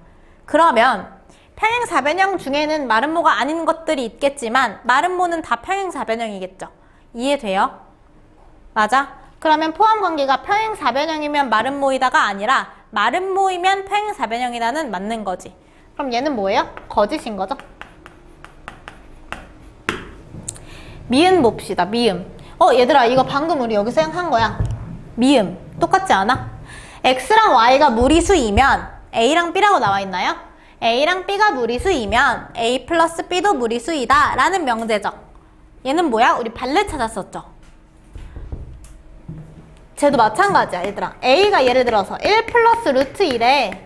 그러면 평행사변형 중에는 마름모가 아닌 것들이 있겠지만 마름모는 다 평행사변형이겠죠. 이해돼요? 맞아? 그러면 포함관계가 평행사변형이면 마름모이다가 아니라 마름모이면 평행사변형이다는 맞는 거지. 그럼 얘는 뭐예요? 거짓인 거죠? 미음 봅시다. 미음. 얘들아 이거 방금 우리 여기서 한 거야. 미음. 똑같지 않아? X랑 Y가 무리수이면 A랑 B라고 나와 있나요? A랑 B가 무리수이면 A 플러스 B도 무리수이다 라는 명제죠. 얘는 뭐야? 우리 발레 찾았었죠. 쟤도 마찬가지야 얘들아. A가 예를 들어서 1 플러스 루트 1에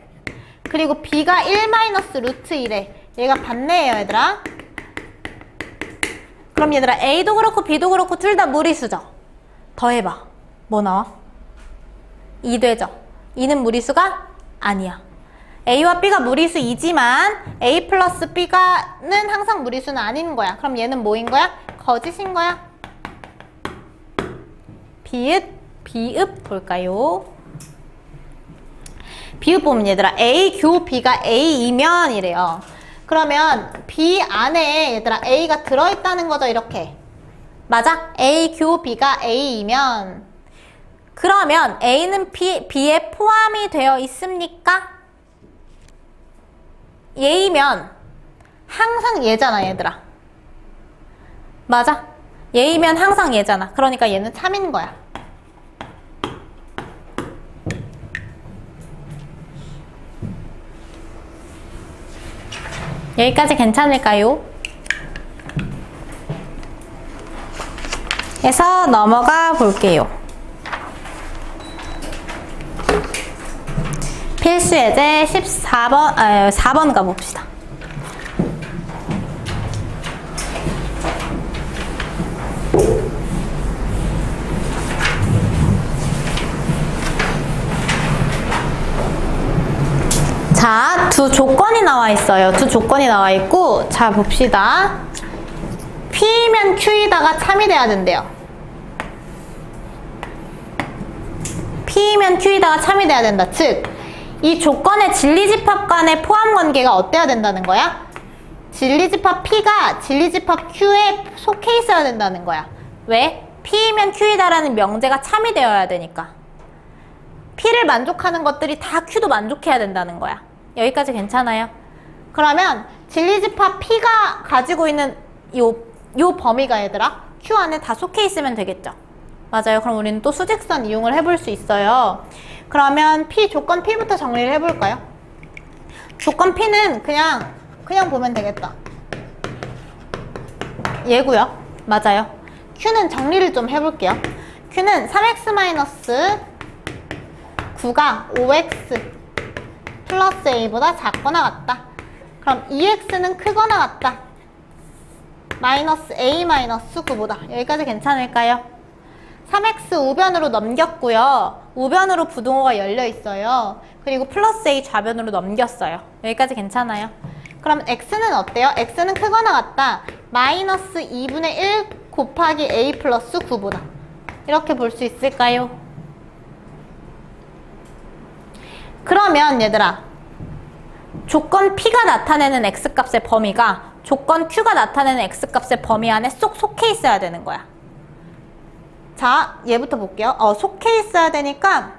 그리고 B가 1 마이너스 루트 1에 얘가 반대예요 얘들아. 그럼 얘들아 A도 그렇고 B도 그렇고 둘 다 무리수죠. 더해봐. 뭐 나와? 2 되죠. 2는 무리수가 아니야. A와 B가 무리수이지만 A 플러스 B가는 항상 무리수는 아닌 거야. 그럼 얘는 뭐인 거야? 거짓인 거야. 비읍 볼까요? 비읍 보면 얘들아 A 교 B가 A이면 이래요. 그러면 B 안에 얘들아 A가 들어있다는 거죠. 이렇게. 맞아? A 교 B가 A이면 그러면 A는 B에 포함이 되어 있습니까? 얘이면 항상 얘잖아 얘들아. 맞아? 얘이면 항상 얘잖아. 그러니까 얘는 참인 거야. 여기까지 괜찮을까요? 해서 넘어가 볼게요. 필수 예제 14번, 4번 가봅시다. 두 조건이 나와 있어요. 두 조건이 나와 있고, 자 봅시다. P면 Q이다가 참이 돼야 된대요. P면 Q이다가 참이 돼야 된다. 즉, 이 조건의 진리집합 간의 포함 관계가 어때야 된다는 거야? 진리집합 P가 진리집합 Q에 속해 있어야 된다는 거야. 왜? P면 Q이다라는 명제가 참이 되어야 되니까. P를 만족하는 것들이 다 Q도 만족해야 된다는 거야. 여기까지 괜찮아요? 그러면 진리집합 P가 가지고 있는 요 범위가 얘들아 Q 안에 다 속해 있으면 되겠죠? 맞아요. 그럼 우리는 또 수직선 이용을 해볼 수 있어요. 그러면 P, 조건 P부터 정리를 해볼까요? 조건 P는 그냥 보면 되겠다. 얘고요. 맞아요. Q는 정리를 좀 해볼게요. Q는 3x-9가 5x 플러스 a보다 작거나 같다. 그럼 2x는 크거나 같다. 마이너스 a 마이너스 9보다. 여기까지 괜찮을까요? 3x 우변으로 넘겼고요. 우변으로 부등호가 열려 있어요. 그리고 플러스 a 좌변으로 넘겼어요. 여기까지 괜찮아요? 그럼 x는 어때요? x는 크거나 같다. 마이너스 2분의 1 곱하기 a 플러스 9보다. 이렇게 볼 수 있을까요? 그러면 얘들아, 조건 P가 나타내는 x값의 범위가 조건 Q가 나타내는 x값의 범위 안에 쏙 속해 있어야 되는 거야. 자, 얘부터 볼게요. 속해 있어야 되니까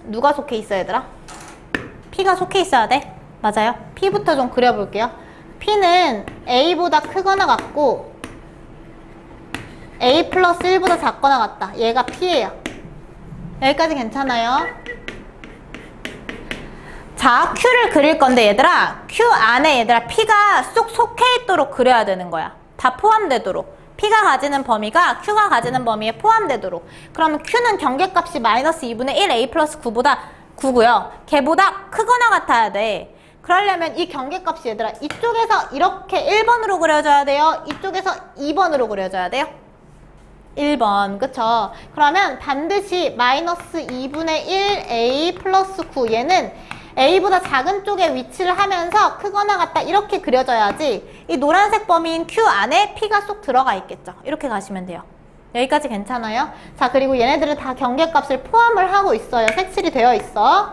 누가 속해 있어야 얘들아? P가 속해 있어야 돼. 맞아요. P부터 좀 그려볼게요. P는 A보다 크거나 같고 A 플러스 1보다 작거나 같다. 얘가 P예요. 여기까지 괜찮아요? 자, Q를 그릴 건데 얘들아, Q 안에 얘들아 P가 쏙 속해 있도록 그려야 되는 거야. 다 포함되도록. P가 가지는 범위가 Q가 가지는 범위에 포함되도록. 그러면 Q는 경계값이 마이너스 2분의 1 A 플러스 9보다 9고요. 걔보다 크거나 같아야 돼. 그러려면 이 경계값이 얘들아 이쪽에서 이렇게 1번으로 그려져야 돼요? 이쪽에서 2번으로 그려져야 돼요? 1번, 그쵸? 그러면 반드시 마이너스 2분의 1 A 플러스 9 얘는 A보다 작은 쪽에 위치를 하면서 크거나 같다 이렇게 그려져야지 이 노란색 범위인 Q 안에 P가 쏙 들어가 있겠죠. 이렇게 가시면 돼요. 여기까지 괜찮아요? 자, 그리고 얘네들은 다 경계값을 포함을 하고 있어요. 색칠이 되어 있어.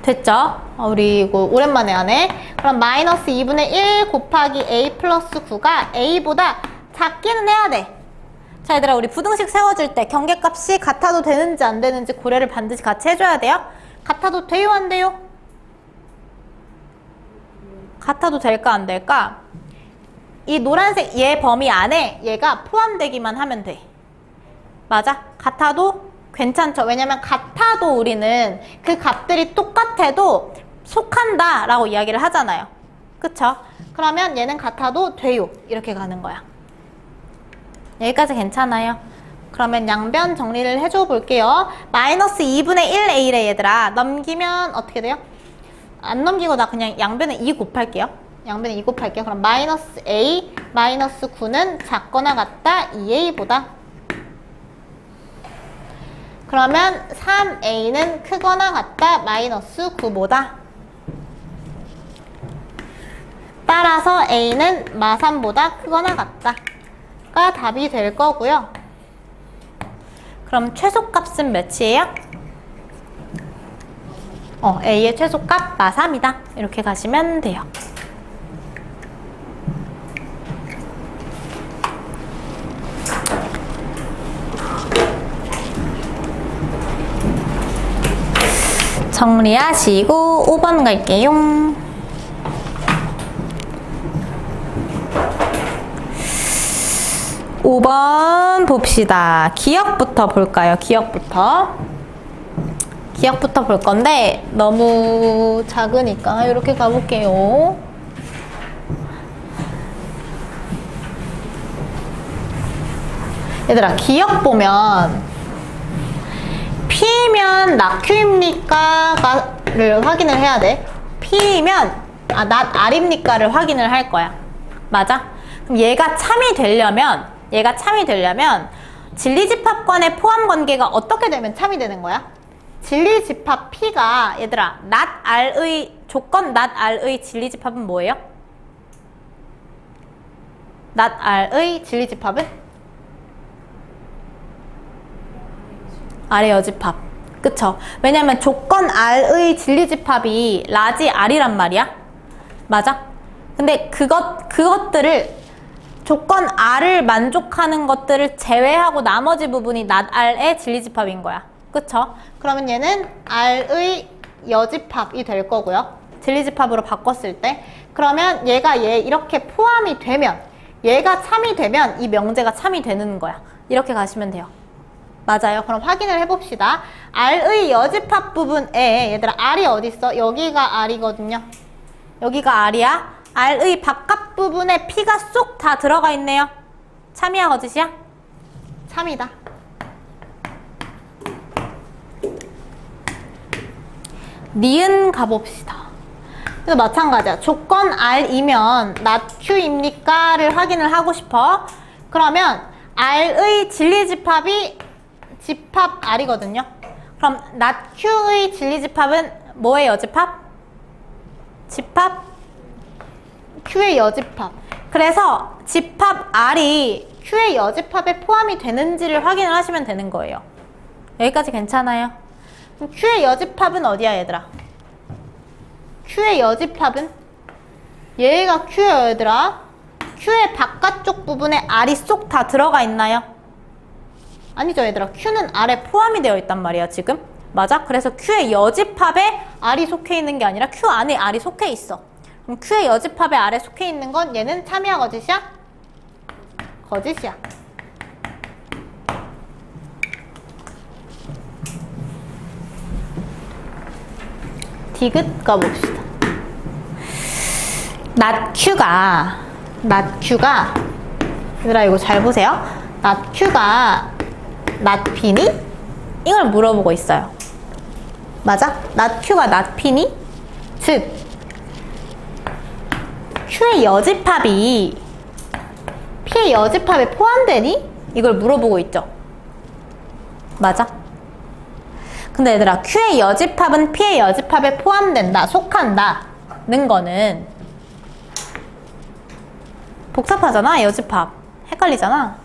됐죠? 우리 이거 오랜만에 하네. 그럼 마이너스 2분의 1 곱하기 A 플러스 9가 A보다 작기는 해야 돼. 자, 얘들아, 우리 부등식 세워줄 때 경계값이 같아도 되는지 안 되는지 고려를 반드시 같이 해줘야 돼요. 같아도 돼요, 안 돼요? 같아도 될까, 안 될까? 이 노란색 얘 범위 안에 얘가 포함되기만 하면 돼. 맞아? 같아도 괜찮죠? 왜냐면 같아도 우리는 그 값들이 똑같아도 속한다 라고 이야기를 하잖아요. 그쵸? 그러면 얘는 같아도 돼요. 이렇게 가는 거야. 여기까지 괜찮아요? 그러면 양변 정리를 해줘 볼게요. 마이너스 2분의 1a래 얘들아. 넘기면 어떻게 돼요? 안 넘기고 나 그냥 양변에 2 곱할게요. 양변에 2 곱할게요. 그럼 마이너스 a 마이너스 9는 작거나 같다 2a보다. 그러면 3a는 크거나 같다 마이너스 9보다. 따라서 a는 마3보다 크거나 같다 가 답이 될 거고요. 그럼 최소값은 몇이에요? a의 최소값 마3이다. 이렇게 가시면 돼요. 정리하시고 5번 갈게요. 5번 봅시다. 기억부터 볼까요? 기억부터 볼 건데 너무 작으니까 이렇게 가볼게요. 얘들아, 기억 보면 P면 낙Q입니까를 확인을 해야 돼. P면 not R입니까를 확인을 할 거야. 맞아? 그럼 얘가 참이 되려면 진리집합 간의 포함 관계가 어떻게 되면 참이 되는 거야? 진리집합 P가 얘들아 not R의 조건 not R의 진리집합은 뭐예요? not R의 진리집합은? R의 여집합. 그쵸? 왜냐면 조건 R의 진리집합이 라지 R이란 말이야. 맞아? 근데 그것들을 조건 R을 만족하는 것들을 제외하고 나머지 부분이 not R의 진리집합인 거야. 그쵸? 그러면 얘는 R의 여집합이 될 거고요. 진리집합으로 바꿨을 때. 그러면 얘가 얘 이렇게 포함이 되면, 얘가 참이 되면 이 명제가 참이 되는 거야. 이렇게 가시면 돼요. 맞아요. 그럼 확인을 해봅시다. R의 여집합 부분에 얘들아 R이 어디 있어? 여기가 R이거든요. 여기가 R이야. R의 바깥 부분에 P가 쏙 다 들어가 있네요. 참이야 거짓이야? 참이다. 니은 가봅시다. 그래서 마찬가지야. 조건 R이면 not Q입니까? 를 확인을 하고 싶어. 그러면 R의 진리집합이 집합 R이거든요. 그럼 not Q의 진리집합은 뭐의 여집합? 집합 Q의 여집합. 그래서 집합 R이 Q의 여집합에 포함이 되는지를 확인을 하시면 되는 거예요. 여기까지 괜찮아요? 그럼 Q의 여집합은 어디야 얘들아? Q의 여집합은? 얘가 Q예요 얘들아. Q의 바깥쪽 부분에 R이 쏙 다 들어가 있나요? 아니죠 얘들아. Q는 R에 포함이 되어 있단 말이야 지금. 맞아? 그래서 Q의 여집합에 R이 속해 있는 게 아니라 Q 안에 R이 속해 있어. 그럼 Q의 여집합에 R에 속해 있는 건 얘는 참이야 거짓이야? 거짓이야. 디귿 가봅시다. not Q가 얘들아 이거 잘 보세요. not Q가 not P니? 이걸 물어보고 있어요. 맞아? not Q가 not P니? 즉 Q의 여집합이 P의 여집합에 포함되니? 이걸 물어보고 있죠. 맞아? 근데 얘들아 Q의 여집합은 P의 여집합에 포함된다, 속한다는 거는 복잡하잖아. 여집합 헷갈리잖아.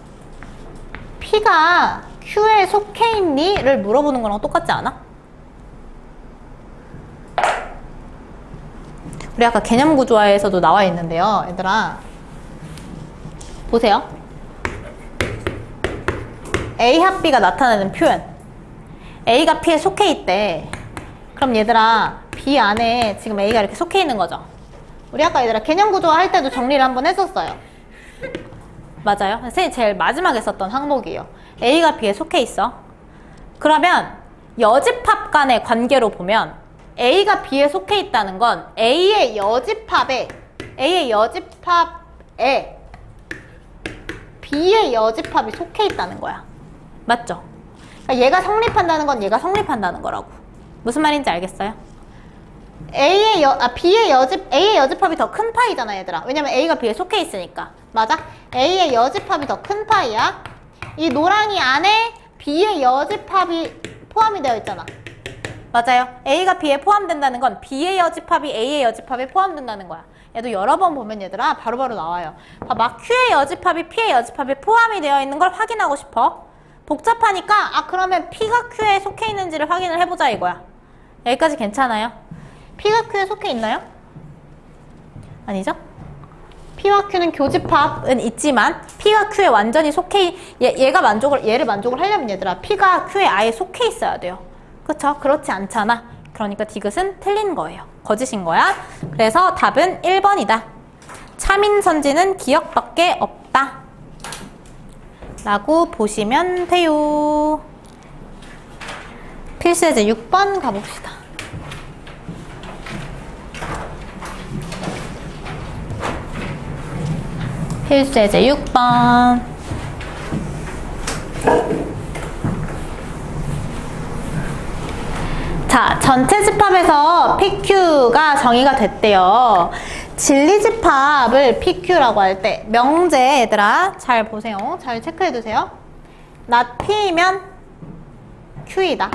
P가 Q에 속해 있니? 를 물어보는 거랑 똑같지 않아? 우리 아까 개념구조화에서도 나와 있는데요 얘들아 보세요. A 합 B가 나타내는 표현. A가 P에 속해 있대. 그럼 얘들아 B 안에 지금 A가 이렇게 속해 있는 거죠. 우리 아까 얘들아 개념구조화 할 때도 정리를 한번 했었어요. 맞아요. 선생님이 제일 마지막에 썼던 항목이에요. A가 B에 속해 있어. 그러면 여집합 간의 관계로 보면 A가 B에 속해 있다는 건 A의 여집합에 B의 여집합이 속해 있다는 거야. 맞죠? 그러니까 얘가 성립한다는 건 얘가 성립한다는 거라고. 무슨 말인지 알겠어요? A의 여집합이 더 큰 파이잖아 얘들아. 왜냐면 A가 B에 속해 있으니까. 맞아? A의 여집합이 더 큰 파이야. 이 노랑이 안에 B의 여집합이 포함이 되어 있잖아. 맞아요. A가 B에 포함된다는 건 B의 여집합이 A의 여집합에 포함된다는 거야. 얘도 여러 번 보면 얘들아 바로바로 나와요. 봐봐. Q의 여집합이 P의 여집합에 포함이 되어 있는 걸 확인하고 싶어. 복잡하니까 그러면 P가 Q에 속해 있는지를 확인을 해보자 이거야. 여기까지 괜찮아요? P가 Q에 속해 있나요? 아니죠? P와 Q는 교집합은 있지만 P가 Q에 완전히 속해 얘를 만족을 하려면 얘들아 P가 Q에 아예 속해 있어야 돼요. 그쵸? 그렇지 않잖아. 그러니까 디귿은 틀린 거예요. 거짓인 거야. 그래서 답은 1번이다. 참인선지는 기억밖에 없다. 라고 보시면 돼요. 필수예제 6번 가봅시다. 필수예제 6번. 자, 전체 집합에서 PQ가 정의가 됐대요. 진리집합을 PQ라고 할 때 명제 얘들아 잘 보세요. 잘 체크해 두세요. not P이면 Q이다.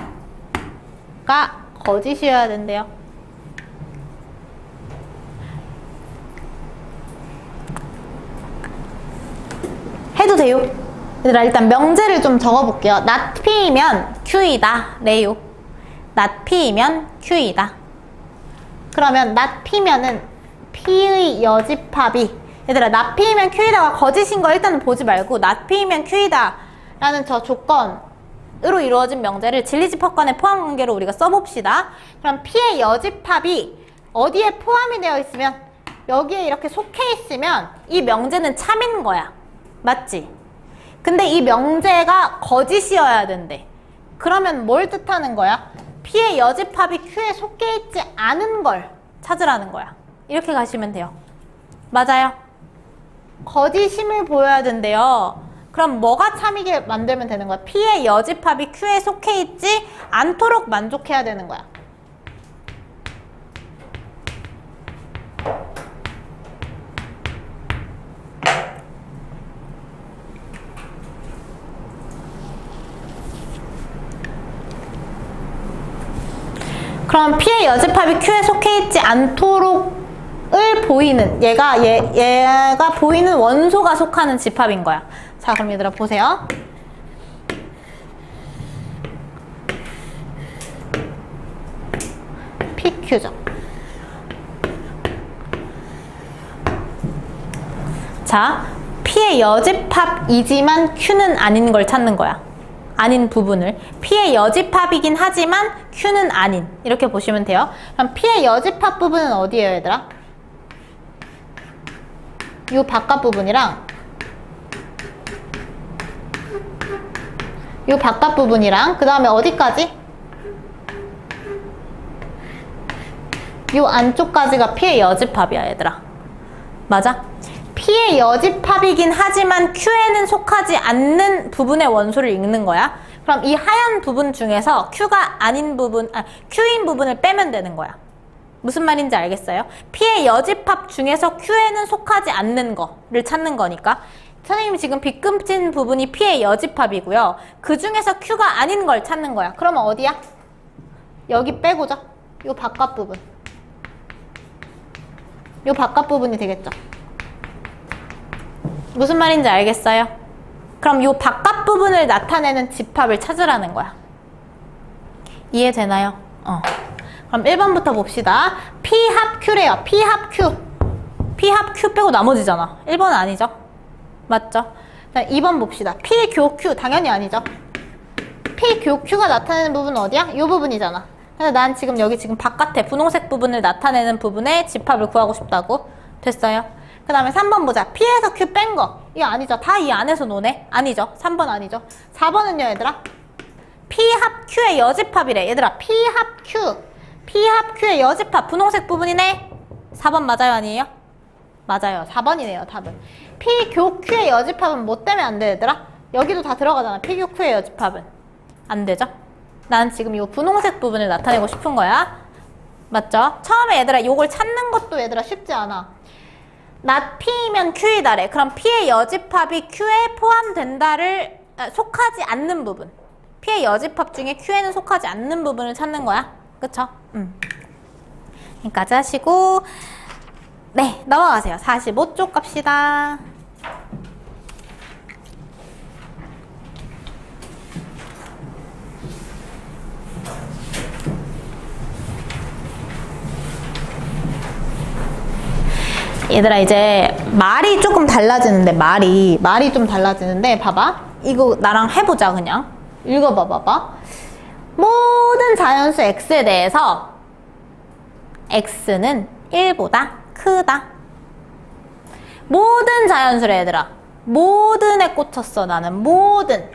거짓이어야 된대요. 해도 돼요. 얘들아 일단 명제를 좀 적어볼게요. not P이면 Q이다 래요. not P이면 Q이다. 그러면 not P면은 P의 여집합이 얘들아 not P이면 Q이다가 거짓인 거 일단은 보지 말고 not P이면 Q이다 라는 저 조건으로 이루어진 명제를 진리집합간의 포함관계로 우리가 써봅시다. 그럼 P의 여집합이 어디에 포함이 되어 있으면 여기에 이렇게 속해 있으면 이 명제는 참인 거야. 맞지? 근데 이 명제가 거짓이어야 된대. 그러면 뭘 뜻하는 거야? P의 여집합이 Q에 속해 있지 않은 걸 찾으라는 거야. 이렇게 가시면 돼요. 맞아요? 거짓임을 보여야 된대요. 그럼 뭐가 참이게 만들면 되는 거야? P의 여집합이 Q에 속해 있지 않도록 만족해야 되는 거야. 그럼 P의 여집합이 Q에 속해 있지 않도록을 보이는 얘가 보이는 원소가 속하는 집합인 거야. 자, 그럼 얘들아 보세요. PQ죠. 자, P의 여집합이지만 Q는 아닌 걸 찾는 거야. 아닌 부분을. P의 여집합이긴 하지만 Q는 아닌. 이렇게 보시면 돼요. 그럼 P의 여집합 부분은 어디예요, 얘들아? 이 바깥 부분이랑 이 바깥 부분이랑 그 다음에 어디까지? 이 안쪽까지가 P의 여집합이야, 얘들아. 맞아? P의 여집합이긴 하지만 Q에는 속하지 않는 부분의 원소를 읽는 거야. 그럼 이 하얀 부분 중에서 Q가 아닌 부분, Q인 부분을 빼면 되는 거야. 무슨 말인지 알겠어요? P의 여집합 중에서 Q에는 속하지 않는 거를 찾는 거니까. 선생님이 지금 빗금친 부분이 P의 여집합이고요. 그 중에서 Q가 아닌 걸 찾는 거야. 그러면 어디야? 여기 빼고죠. 이 바깥 부분. 이 바깥 부분이 되겠죠. 무슨 말인지 알겠어요? 그럼 이 바깥 부분을 나타내는 집합을 찾으라는 거야. 이해되나요? 그럼 1번부터 봅시다. P 합 Q래요. P 합 Q. P 합 Q 빼고 나머지잖아. 1번은 아니죠? 맞죠? 자, 2번 봅시다. P 교 Q. 당연히 아니죠? P 교 Q가 나타내는 부분은 어디야? 이 부분이잖아. 근데 난 지금 여기 지금 바깥에 분홍색 부분을 나타내는 부분의 집합을 구하고 싶다고. 됐어요? 그 다음에 3번 보자. P에서 Q 뺀 거. 이거 아니죠? 다 이 안에서 노네? 아니죠? 3번 아니죠? 4번은요, 얘들아? P 합 Q의 여집합이래. 얘들아, P 합 Q. P 합 Q의 여집합. 분홍색 부분이네? 4번 맞아요, 아니에요? 맞아요. 4번이네요, 답은. P 교 Q의 여집합은 뭐 때문에 안 돼, 얘들아? 여기도 다 들어가잖아. P 교 Q의 여집합은. 안 되죠? 난 지금 이 분홍색 부분을 나타내고 싶은 거야. 맞죠? 처음에 얘들아, 이걸 찾는 것도 얘들아 쉽지 않아. not P이면 Q이다래. 그럼 P의 여집합이 Q에 포함된다를 속하지 않는 부분. P의 여집합 중에 Q에는 속하지 않는 부분을 찾는 거야. 그쵸? 여기까지 하시고 네, 넘어가세요. 45쪽 갑시다. 얘들아 이제 말이 조금 달라지는데 말이 좀 달라지는데 봐봐. 이거 나랑 해보자. 그냥 읽어봐 봐봐. 모든 자연수 x에 대해서 x는 1보다 크다. 모든 자연수래 얘들아. 모든에 꽂혔어. 나는 모든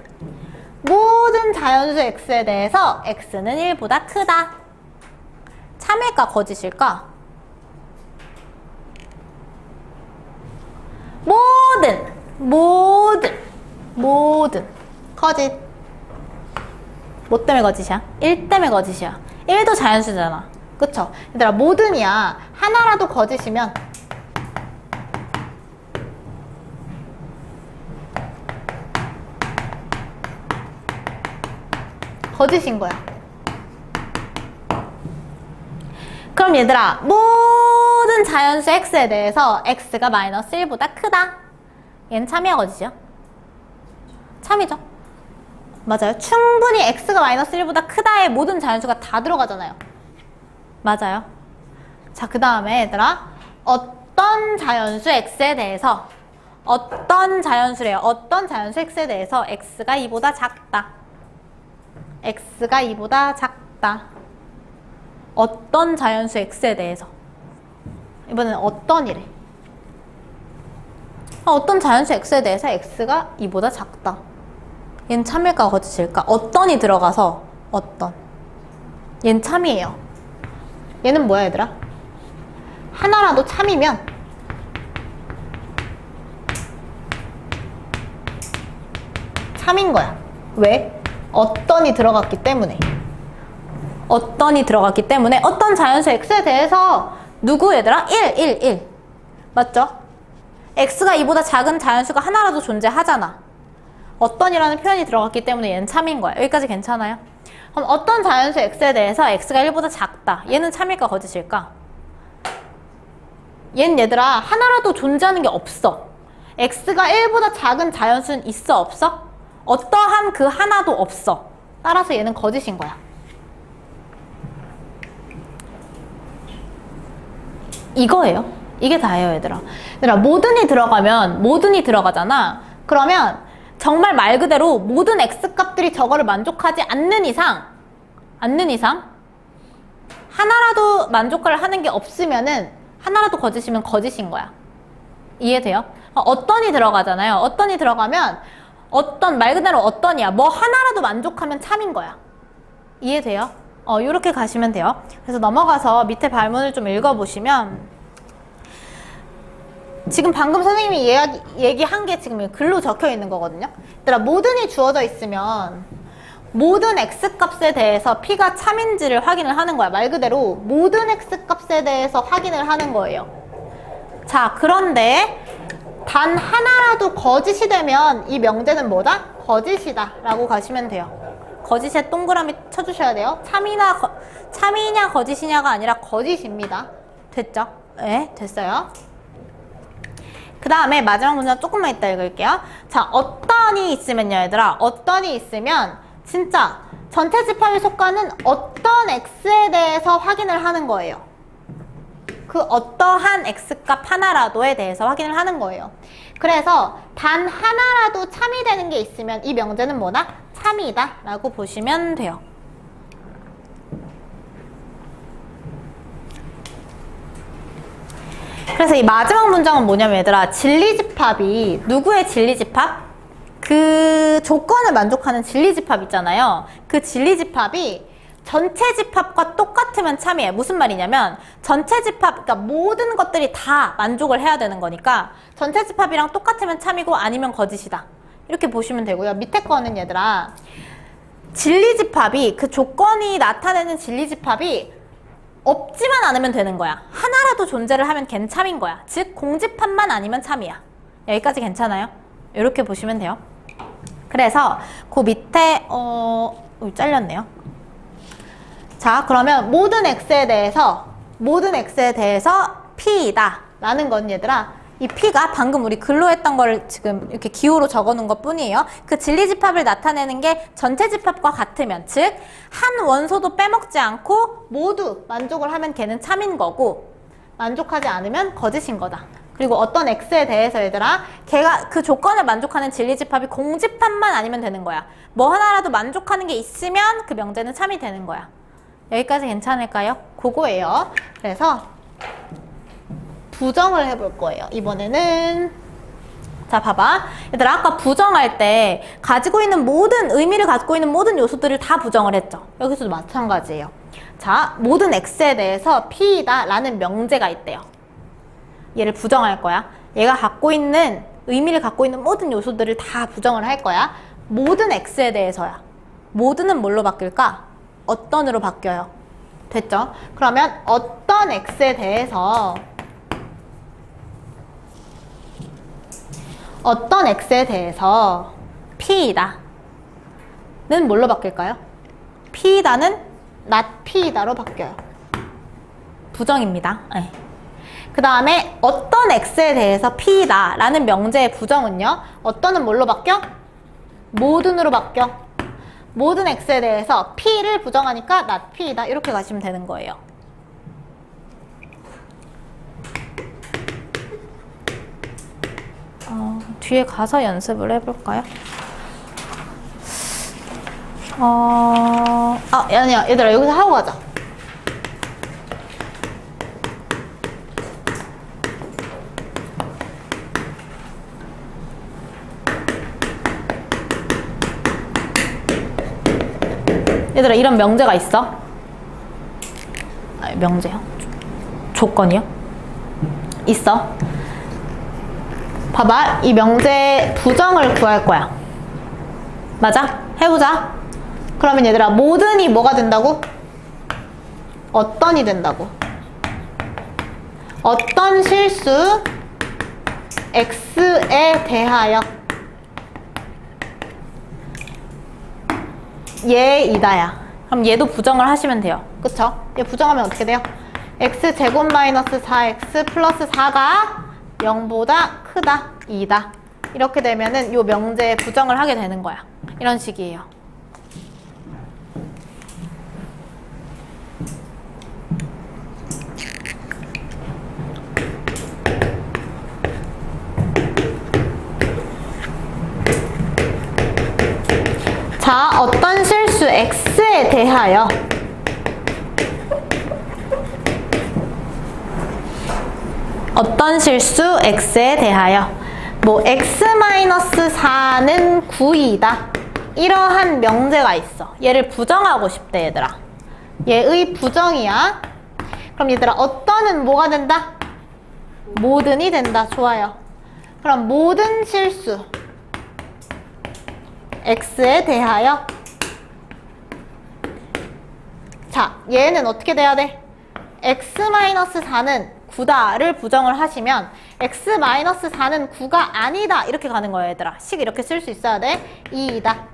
자연수 x에 대해서 x는 1보다 크다. 참일까 거짓일까? 모든 거짓. 뭐 때문에 거짓이야? 1 때문에 거짓이야. 1도 자연수잖아. 그쵸? 얘들아 모든이야. 하나라도 거짓이면 거짓인 거야. 그럼 얘들아, 모든 자연수 x에 대해서 x가 마이너스 1보다 크다. 얘는 참이야, 거짓이야? 참이죠. 맞아요. 충분히 x가 마이너스 1보다 크다의 모든 자연수가 다 들어가잖아요. 맞아요. 자, 그 다음에 얘들아, 어떤 자연수 x에 대해서 어떤 자연수래요. 어떤 자연수 x에 대해서 x가 2보다 작다. x가 2보다 작다. 어떤 자연수 x에 대해서. 이번엔 어떤이래. 어떤 자연수 x에 대해서 x가 2보다 작다. 얘는 참일까 거짓일까? 어떤이 들어가서 어떤. 얘는 참이에요. 얘는 뭐야 얘들아? 하나라도 참이면 참인 거야. 왜? 어떤이 들어갔기 때문에. 어떤이 들어갔기 때문에 어떤 자연수 x에 대해서 누구 얘들아? 1. 맞죠? x가 2보다 작은 자연수가 하나라도 존재하잖아. 어떤이라는 표현이 들어갔기 때문에 얘는 참인 거야. 여기까지 괜찮아요? 그럼 어떤 자연수 x에 대해서 x가 1보다 작다. 얘는 참일까 거짓일까? 얘는 얘들아 하나라도 존재하는 게 없어. x가 1보다 작은 자연수는 있어 없어? 어떠한 그 하나도 없어. 따라서 얘는 거짓인 거야. 이거예요. 이게 다예요 얘들아. 얘들아 모든이 들어가면 모든이 들어가잖아. 그러면 정말 말 그대로 모든 x값들이 저거를 만족하지 않는 이상 하나라도 만족을 하는 게 없으면은 하나라도 거짓이면 거짓인 거야. 이해돼요? 어떤이 들어가잖아요. 어떤이 들어가면 어떤 말 그대로 어떤이야. 뭐 하나라도 만족하면 참인 거야. 이해돼요? 요렇게 가시면 돼요. 그래서 넘어가서 밑에 발문을 좀 읽어보시면 지금 방금 선생님이 얘기한 게 지금 글로 적혀 있는 거거든요. 얘들아 모든이 주어져 있으면 모든 x값에 대해서 p가 참인지를 확인을 하는 거야. 말 그대로 모든 x값에 대해서 확인을 하는 거예요. 자, 그런데 단 하나라도 거짓이 되면 이 명제는 뭐다? 거짓이다 라고 가시면 돼요. 거짓에 동그라미 쳐주셔야 돼요. 참이냐 거짓이냐가 아니라 거짓입니다. 됐죠? 네, 됐어요. 그 다음에 마지막 문장 조금만 이따 읽을게요. 자, 어떤이 있으면요 얘들아, 어떤이 있으면 진짜 전체 집합에 속하는 어떤 x에 대해서 확인을 하는 거예요. 그 어떠한 x값 하나라도에 대해서 확인을 하는 거예요. 그래서 단 하나라도 참이 되는 게 있으면 이 명제는 뭐다? 참이다 라고 보시면 돼요. 그래서 이 마지막 문장은 뭐냐면 얘들아, 진리집합이 누구의 진리집합? 그 조건을 만족하는 진리집합 있잖아요. 그 진리집합이 전체 집합과 똑같으면 참이에요. 무슨 말이냐면 전체 집합, 그러니까 모든 것들이 다 만족을 해야 되는 거니까 전체 집합이랑 똑같으면 참이고 아니면 거짓이다. 이렇게 보시면 되고요. 밑에 거는 얘들아, 진리집합이 그 조건이 나타내는 진리집합이 없지만 않으면 되는 거야. 하나라도 존재를 하면 걔는 참인 거야. 즉 공집합만 아니면 참이야. 여기까지 괜찮아요? 이렇게 보시면 돼요. 그래서 그 밑에 잘렸네요. 자, 그러면 모든 x에 대해서 p이다 라는 건 얘들아, 이 p가 방금 우리 글로 했던 거를 지금 이렇게 기호로 적어 놓은 것 뿐이에요. 그 진리집합을 나타내는 게 전체 집합과 같으면, 즉 한 원소도 빼먹지 않고 모두 만족을 하면 걔는 참인 거고, 만족하지 않으면 거짓인 거다. 그리고 어떤 x에 대해서 얘들아, 걔가 그 조건을 만족하는 진리집합이 공집합만 아니면 되는 거야. 뭐 하나라도 만족하는 게 있으면 그 명제는 참이 되는 거야. 여기까지 괜찮을까요? 그거예요. 그래서 부정을 해볼 거예요. 이번에는 자, 봐봐. 얘들아, 아까 부정할 때 가지고 있는 모든 의미를 갖고 있는 모든 요소들을 다 부정을 했죠. 여기서도 마찬가지예요. 자, 모든 x에 대해서 p이다 라는 명제가 있대요. 얘를 부정할 거야. 얘가 갖고 있는 의미를 갖고 있는 모든 요소들을 다 부정을 할 거야. 모든 x에 대해서야. 모든은 뭘로 바뀔까? 어떤으로 바뀌어요. 됐죠? 그러면 어떤 x에 대해서 p이다 는 뭘로 바뀔까요? p이다는 not p이다로 바뀌어요. 부정입니다. 네. 그 다음에 어떤 x에 대해서 p다 라는 명제의 부정은요. 어떤은 뭘로 바뀌어? 모든으로 바뀌어. 모든 x에 대해서 p를 부정하니까 not p다 이렇게 가시면 되는 거예요. 뒤에 가서 연습을 해볼까요? 아니야 얘들아 여기서 하고 가자. 얘들아 이런 명제가 있어? 명제요? 조건이요? 있어. 봐봐 이 명제 부정을 구할 거야. 맞아? 해보자. 그러면 얘들아 모든이 뭐가 된다고? 어떤이 된다고. 어떤 실수 x에 대하여 얘이다야. 그럼 얘도 부정을 하시면 돼요. 그쵸? 얘 부정하면 어떻게 돼요? x제곱 마이너스 4x 플러스 4가 0보다 크다 2다. 이렇게 되면은 요 명제에 부정을 하게 되는 거야. 이런 식이에요. 자, 어떤 실수 x에 대하여 어떤 실수 x에 대하여 뭐 x-4는 9이다 이러한 명제가 있어. 얘를 부정하고 싶대 얘들아. 얘의 부정이야. 그럼 얘들아 어떤은 뭐가 된다? 모든이 된다. 좋아요. 그럼 모든 실수 x에 대하여 자 얘는 어떻게 돼야 돼? x-4는 9다를 부정을 하시면 x-4는 9가 아니다 이렇게 가는 거예요 얘들아. 식 이렇게 쓸 수 있어야 돼. 2이다.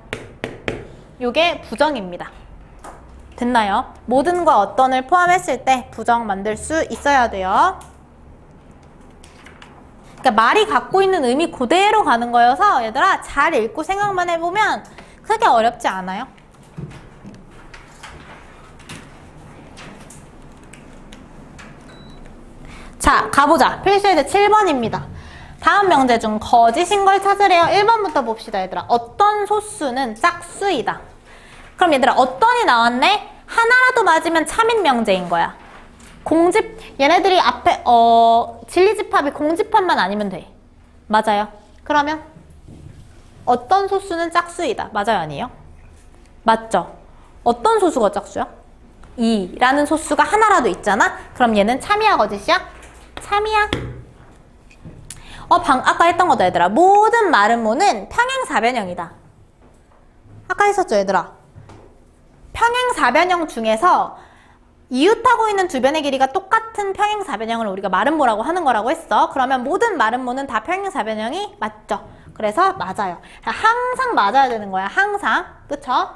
요게 부정입니다. 됐나요? 모든과 어떤을 포함했을 때 부정 만들 수 있어야 돼요. 그러니까 말이 갖고 있는 의미 그대로 가는 거여서 얘들아 잘 읽고 생각만 해보면 크게 어렵지 않아요. 자, 가보자. 필수예제 7번입니다. 다음 명제 중 거짓인 걸 찾으래요. 1번부터 봅시다, 얘들아. 어떤 소수는 짝수이다. 그럼 얘들아, 어떤이 나왔네? 하나라도 맞으면 참인 명제인 거야. 공집, 얘네들이 앞에, 진리집합이 공집합만 아니면 돼. 맞아요. 그러면 어떤 소수는 짝수이다. 맞아요, 아니에요? 맞죠? 어떤 소수가 짝수야? 2라는 소수가 하나라도 있잖아? 그럼 얘는 참이야, 거짓이야? 참이야. 아까 했던 거다 얘들아. 모든 마름모는 평행사변형이다. 아까 했었죠 얘들아. 평행사변형 중에서 이웃하고 있는 두 변의 길이가 똑같은 평행사변형을 우리가 마름모라고 하는 거라고 했어. 그러면 모든 마름모는 다 평행사변형이 맞죠. 그래서 맞아요. 항상 맞아야 되는 거야. 항상. 그쵸?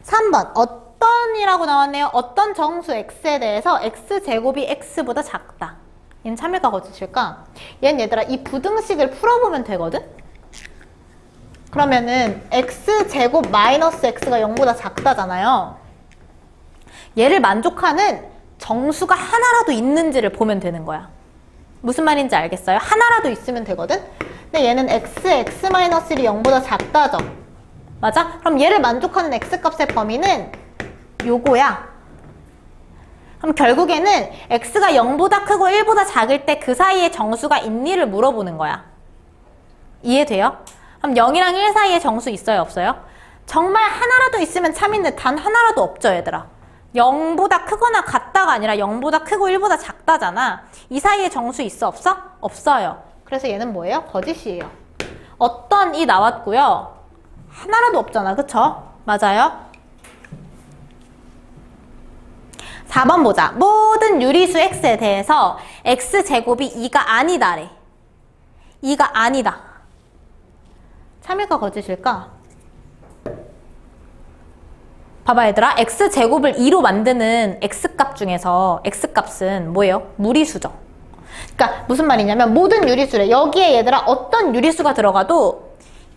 3번 어떤이라고 나왔네요. 어떤 정수 x에 대해서 x제곱이 x보다 작다. 얘는 참일까 거짓일까? 얘는 얘들아 이 부등식을 풀어보면 되거든? 그러면은 x제곱 마이너스 x가 0보다 작다잖아요. 얘를 만족하는 정수가 하나라도 있는지를 보면 되는 거야. 무슨 말인지 알겠어요? 하나라도 있으면 되거든? 근데 얘는 x-1이 0보다 작다죠? 맞아? 그럼 얘를 만족하는 x값의 범위는 요거야. 그럼 결국에는 x가 0보다 크고 1보다 작을 때 그 사이에 정수가 있니를 물어보는 거야. 이해돼요? 그럼 0이랑 1 사이에 정수 있어요? 없어요? 정말 하나라도 있으면 참인데 단 하나라도 없죠 얘들아. 0보다 크거나 같다가 아니라 0보다 크고 1보다 작다잖아. 이 사이에 정수 있어? 없어? 없어요. 그래서 얘는 뭐예요? 거짓이에요. 어떤이 나왔고요. 하나라도 없잖아. 그쵸? 맞아요? 4번 보자. 모든 유리수 x에 대해서 x제곱이 2가 아니다래. 2가 아니다. 참일까 거짓일까? 봐봐 얘들아. x제곱을 2로 만드는 x값 중에서 x값은 뭐예요? 무리수죠. 그러니까 무슨 말이냐면 모든 유리수래. 여기에 얘들아 어떤 유리수가 들어가도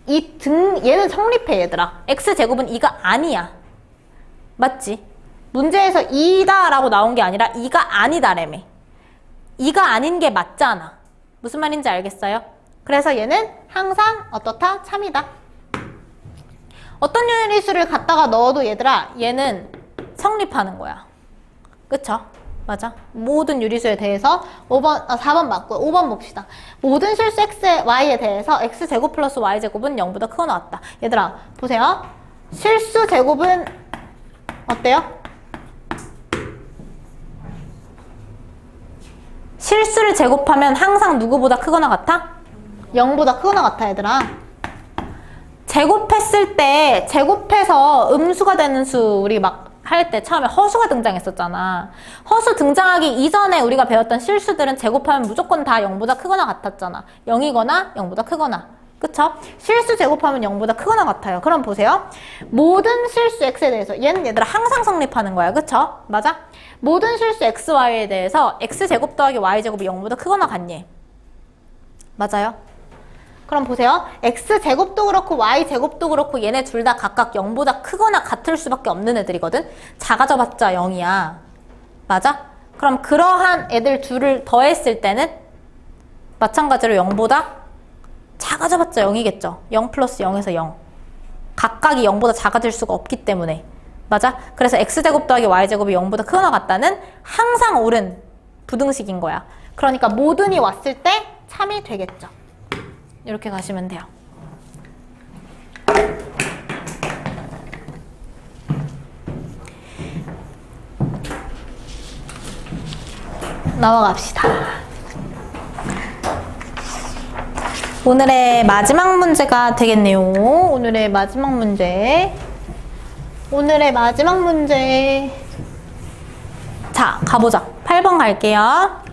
얘는 성립해 얘들아. x제곱은 2가 아니야. 맞지? 문제에서 2다 라고 나온 게 아니라 2가 아니다라며. 2가 아닌 게 맞잖아. 무슨 말인지 알겠어요? 그래서 얘는 항상 어떻다? 참이다. 어떤 유리수를 갖다가 넣어도 얘들아 얘는 성립하는 거야. 그쵸? 맞아. 모든 유리수에 대해서 4번 맞고요. 5번 봅시다. 모든 실수 x, y에 대해서 x제곱 플러스 y제곱은 0보다 크거 나왔다. 얘들아 보세요. 실수 제곱은 어때요? 실수를 제곱하면 항상 누구보다 크거나 같아? 0보다 크거나 같아 얘들아. 제곱했을 때 제곱해서 음수가 되는 수 우리 막 할 때 처음에 허수가 등장했었잖아. 허수 등장하기 이전에 우리가 배웠던 실수들은 제곱하면 무조건 다 0보다 크거나 같았잖아. 0이거나 0보다 크거나. 그쵸? 실수 제곱하면 0보다 크거나 같아요. 그럼 보세요. 모든 실수 x에 대해서 얘는 얘들아 항상 성립하는 거야. 그쵸? 맞아? 모든 실수 x, y에 대해서 x제곱 더하기 y제곱이 0보다 크거나 같니? 맞아요? 그럼 보세요. x제곱도 그렇고 y제곱도 그렇고 얘네 둘 다 각각 0보다 크거나 같을 수밖에 없는 애들이거든. 작아져봤자 0이야. 맞아? 그럼 그러한 애들 둘을 더했을 때는 마찬가지로 0보다 작아져봤자 0이겠죠. 0 플러스 0에서 0. 각각이 0보다 작아질 수가 없기 때문에. 맞아? 그래서 x제곱 더하기 y제곱이 0보다 크거나 같다는 항상 옳은 부등식인 거야. 그러니까 모든이 왔을 때 참이 되겠죠. 이렇게 가시면 돼요. 넘어갑시다. 오늘의 마지막 문제가 되겠네요. 오늘의 마지막 문제. 자, 가보자. 8번 갈게요.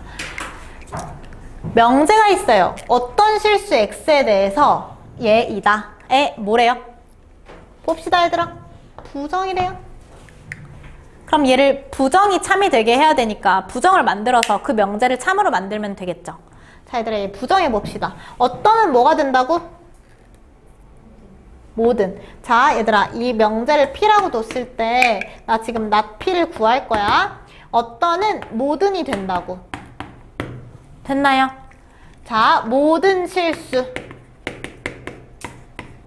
명제가 있어요. 어떤 실수 x에 대해서 얘이다. 뭐래요? 봅시다 얘들아. 부정이래요. 그럼 얘를 부정이 참이 되게 해야 되니까 부정을 만들어서 그 명제를 참으로 만들면 되겠죠. 자 얘들아 얘 부정해 봅시다. 어떤은 뭐가 된다고? 모든. 자 얘들아 이 명제를 p라고 뒀을 때 나 지금 not p를 구할 거야. 어떤은 모든이 된다고. 됐나요? 자, 모든 실수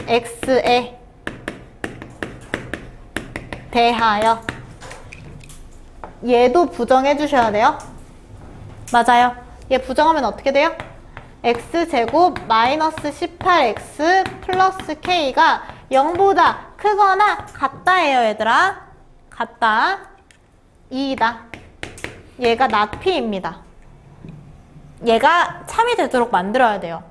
x에 대하여 얘도 부정해 주셔야 돼요. 맞아요. 얘 부정하면 어떻게 돼요? x제곱 마이너스 18x 플러스 k가 0보다 크거나 같다예요 얘들아. 같다. 2이다. 얘가 not p입니다. 얘가 참이 되도록 만들어야 돼요.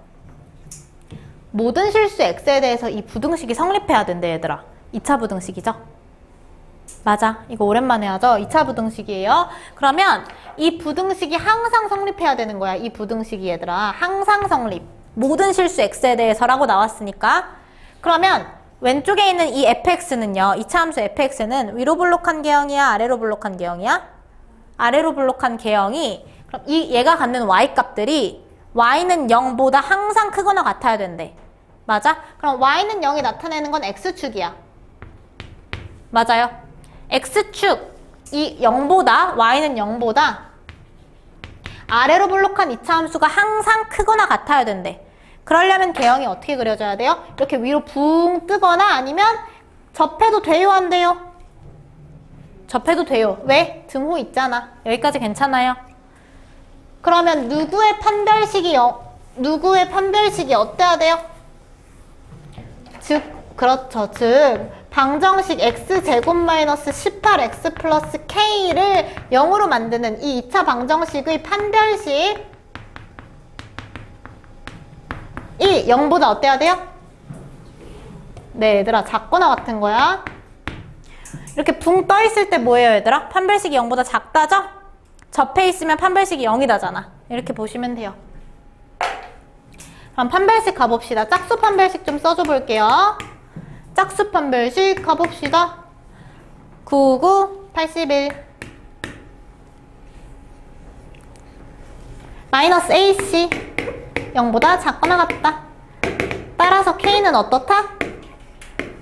모든 실수 x에 대해서 이 부등식이 성립해야 된대 얘들아. 2차 부등식이죠? 맞아. 이거 오랜만에 하죠? 2차 부등식이에요. 그러면 이 부등식이 항상 성립해야 되는 거야. 이 부등식이 얘들아. 항상 성립. 모든 실수 x에 대해서라고 나왔으니까. 그러면 왼쪽에 있는 이 fx는요. 2차 함수 fx는 위로 블록한 개형이야? 아래로 블록한 개형이야? 아래로 블록한 개형이 그럼 얘가 갖는 y 값들이 y는 0보다 항상 크거나 같아야 된대. 맞아? 그럼 y는 0이 나타내는 건 x축이야. 맞아요? x축 이 0보다 y는 0보다 아래로 블록한 2차 함수가 항상 크거나 같아야 된대. 그러려면 개형이 어떻게 그려져야 돼요? 이렇게 위로 붕 뜨거나 아니면 접해도 돼요? 안 돼요? 접해도 돼요. 왜? 등호 있잖아. 여기까지 괜찮아요? 그러면 누구의 판별식이 어때야 돼요? 즉, 그렇죠. 즉, 방정식 x제곱 마이너스 18x 플러스 k를 0으로 만드는 이 2차 방정식의 판별식 이 0보다 어때야 돼요? 네, 얘들아. 작거나 같은 거야. 이렇게 붕 떠 있을 때 뭐예요, 얘들아? 판별식이 0보다 작다죠? 접해 있으면 판별식이 0이다잖아. 이렇게 보시면 돼요. 그럼 판별식 가봅시다. 짝수 판별식 좀 써줘 볼게요. 짝수 판별식 가봅시다. 99, 81. 마이너스 AC 0보다 작거나 같다. 따라서 K는 어떻다?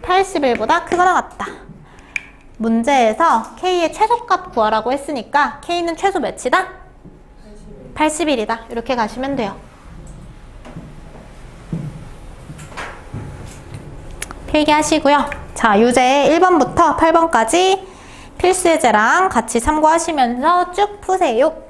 81보다 크거나 같다. 문제에서 K의 최소값 구하라고 했으니까 K는 최소 몇이다? 81이다. 이렇게 가시면 돼요. 필기하시고요. 자, 유제 1번부터 8번까지 필수 예제랑 같이 참고하시면서 쭉 푸세요.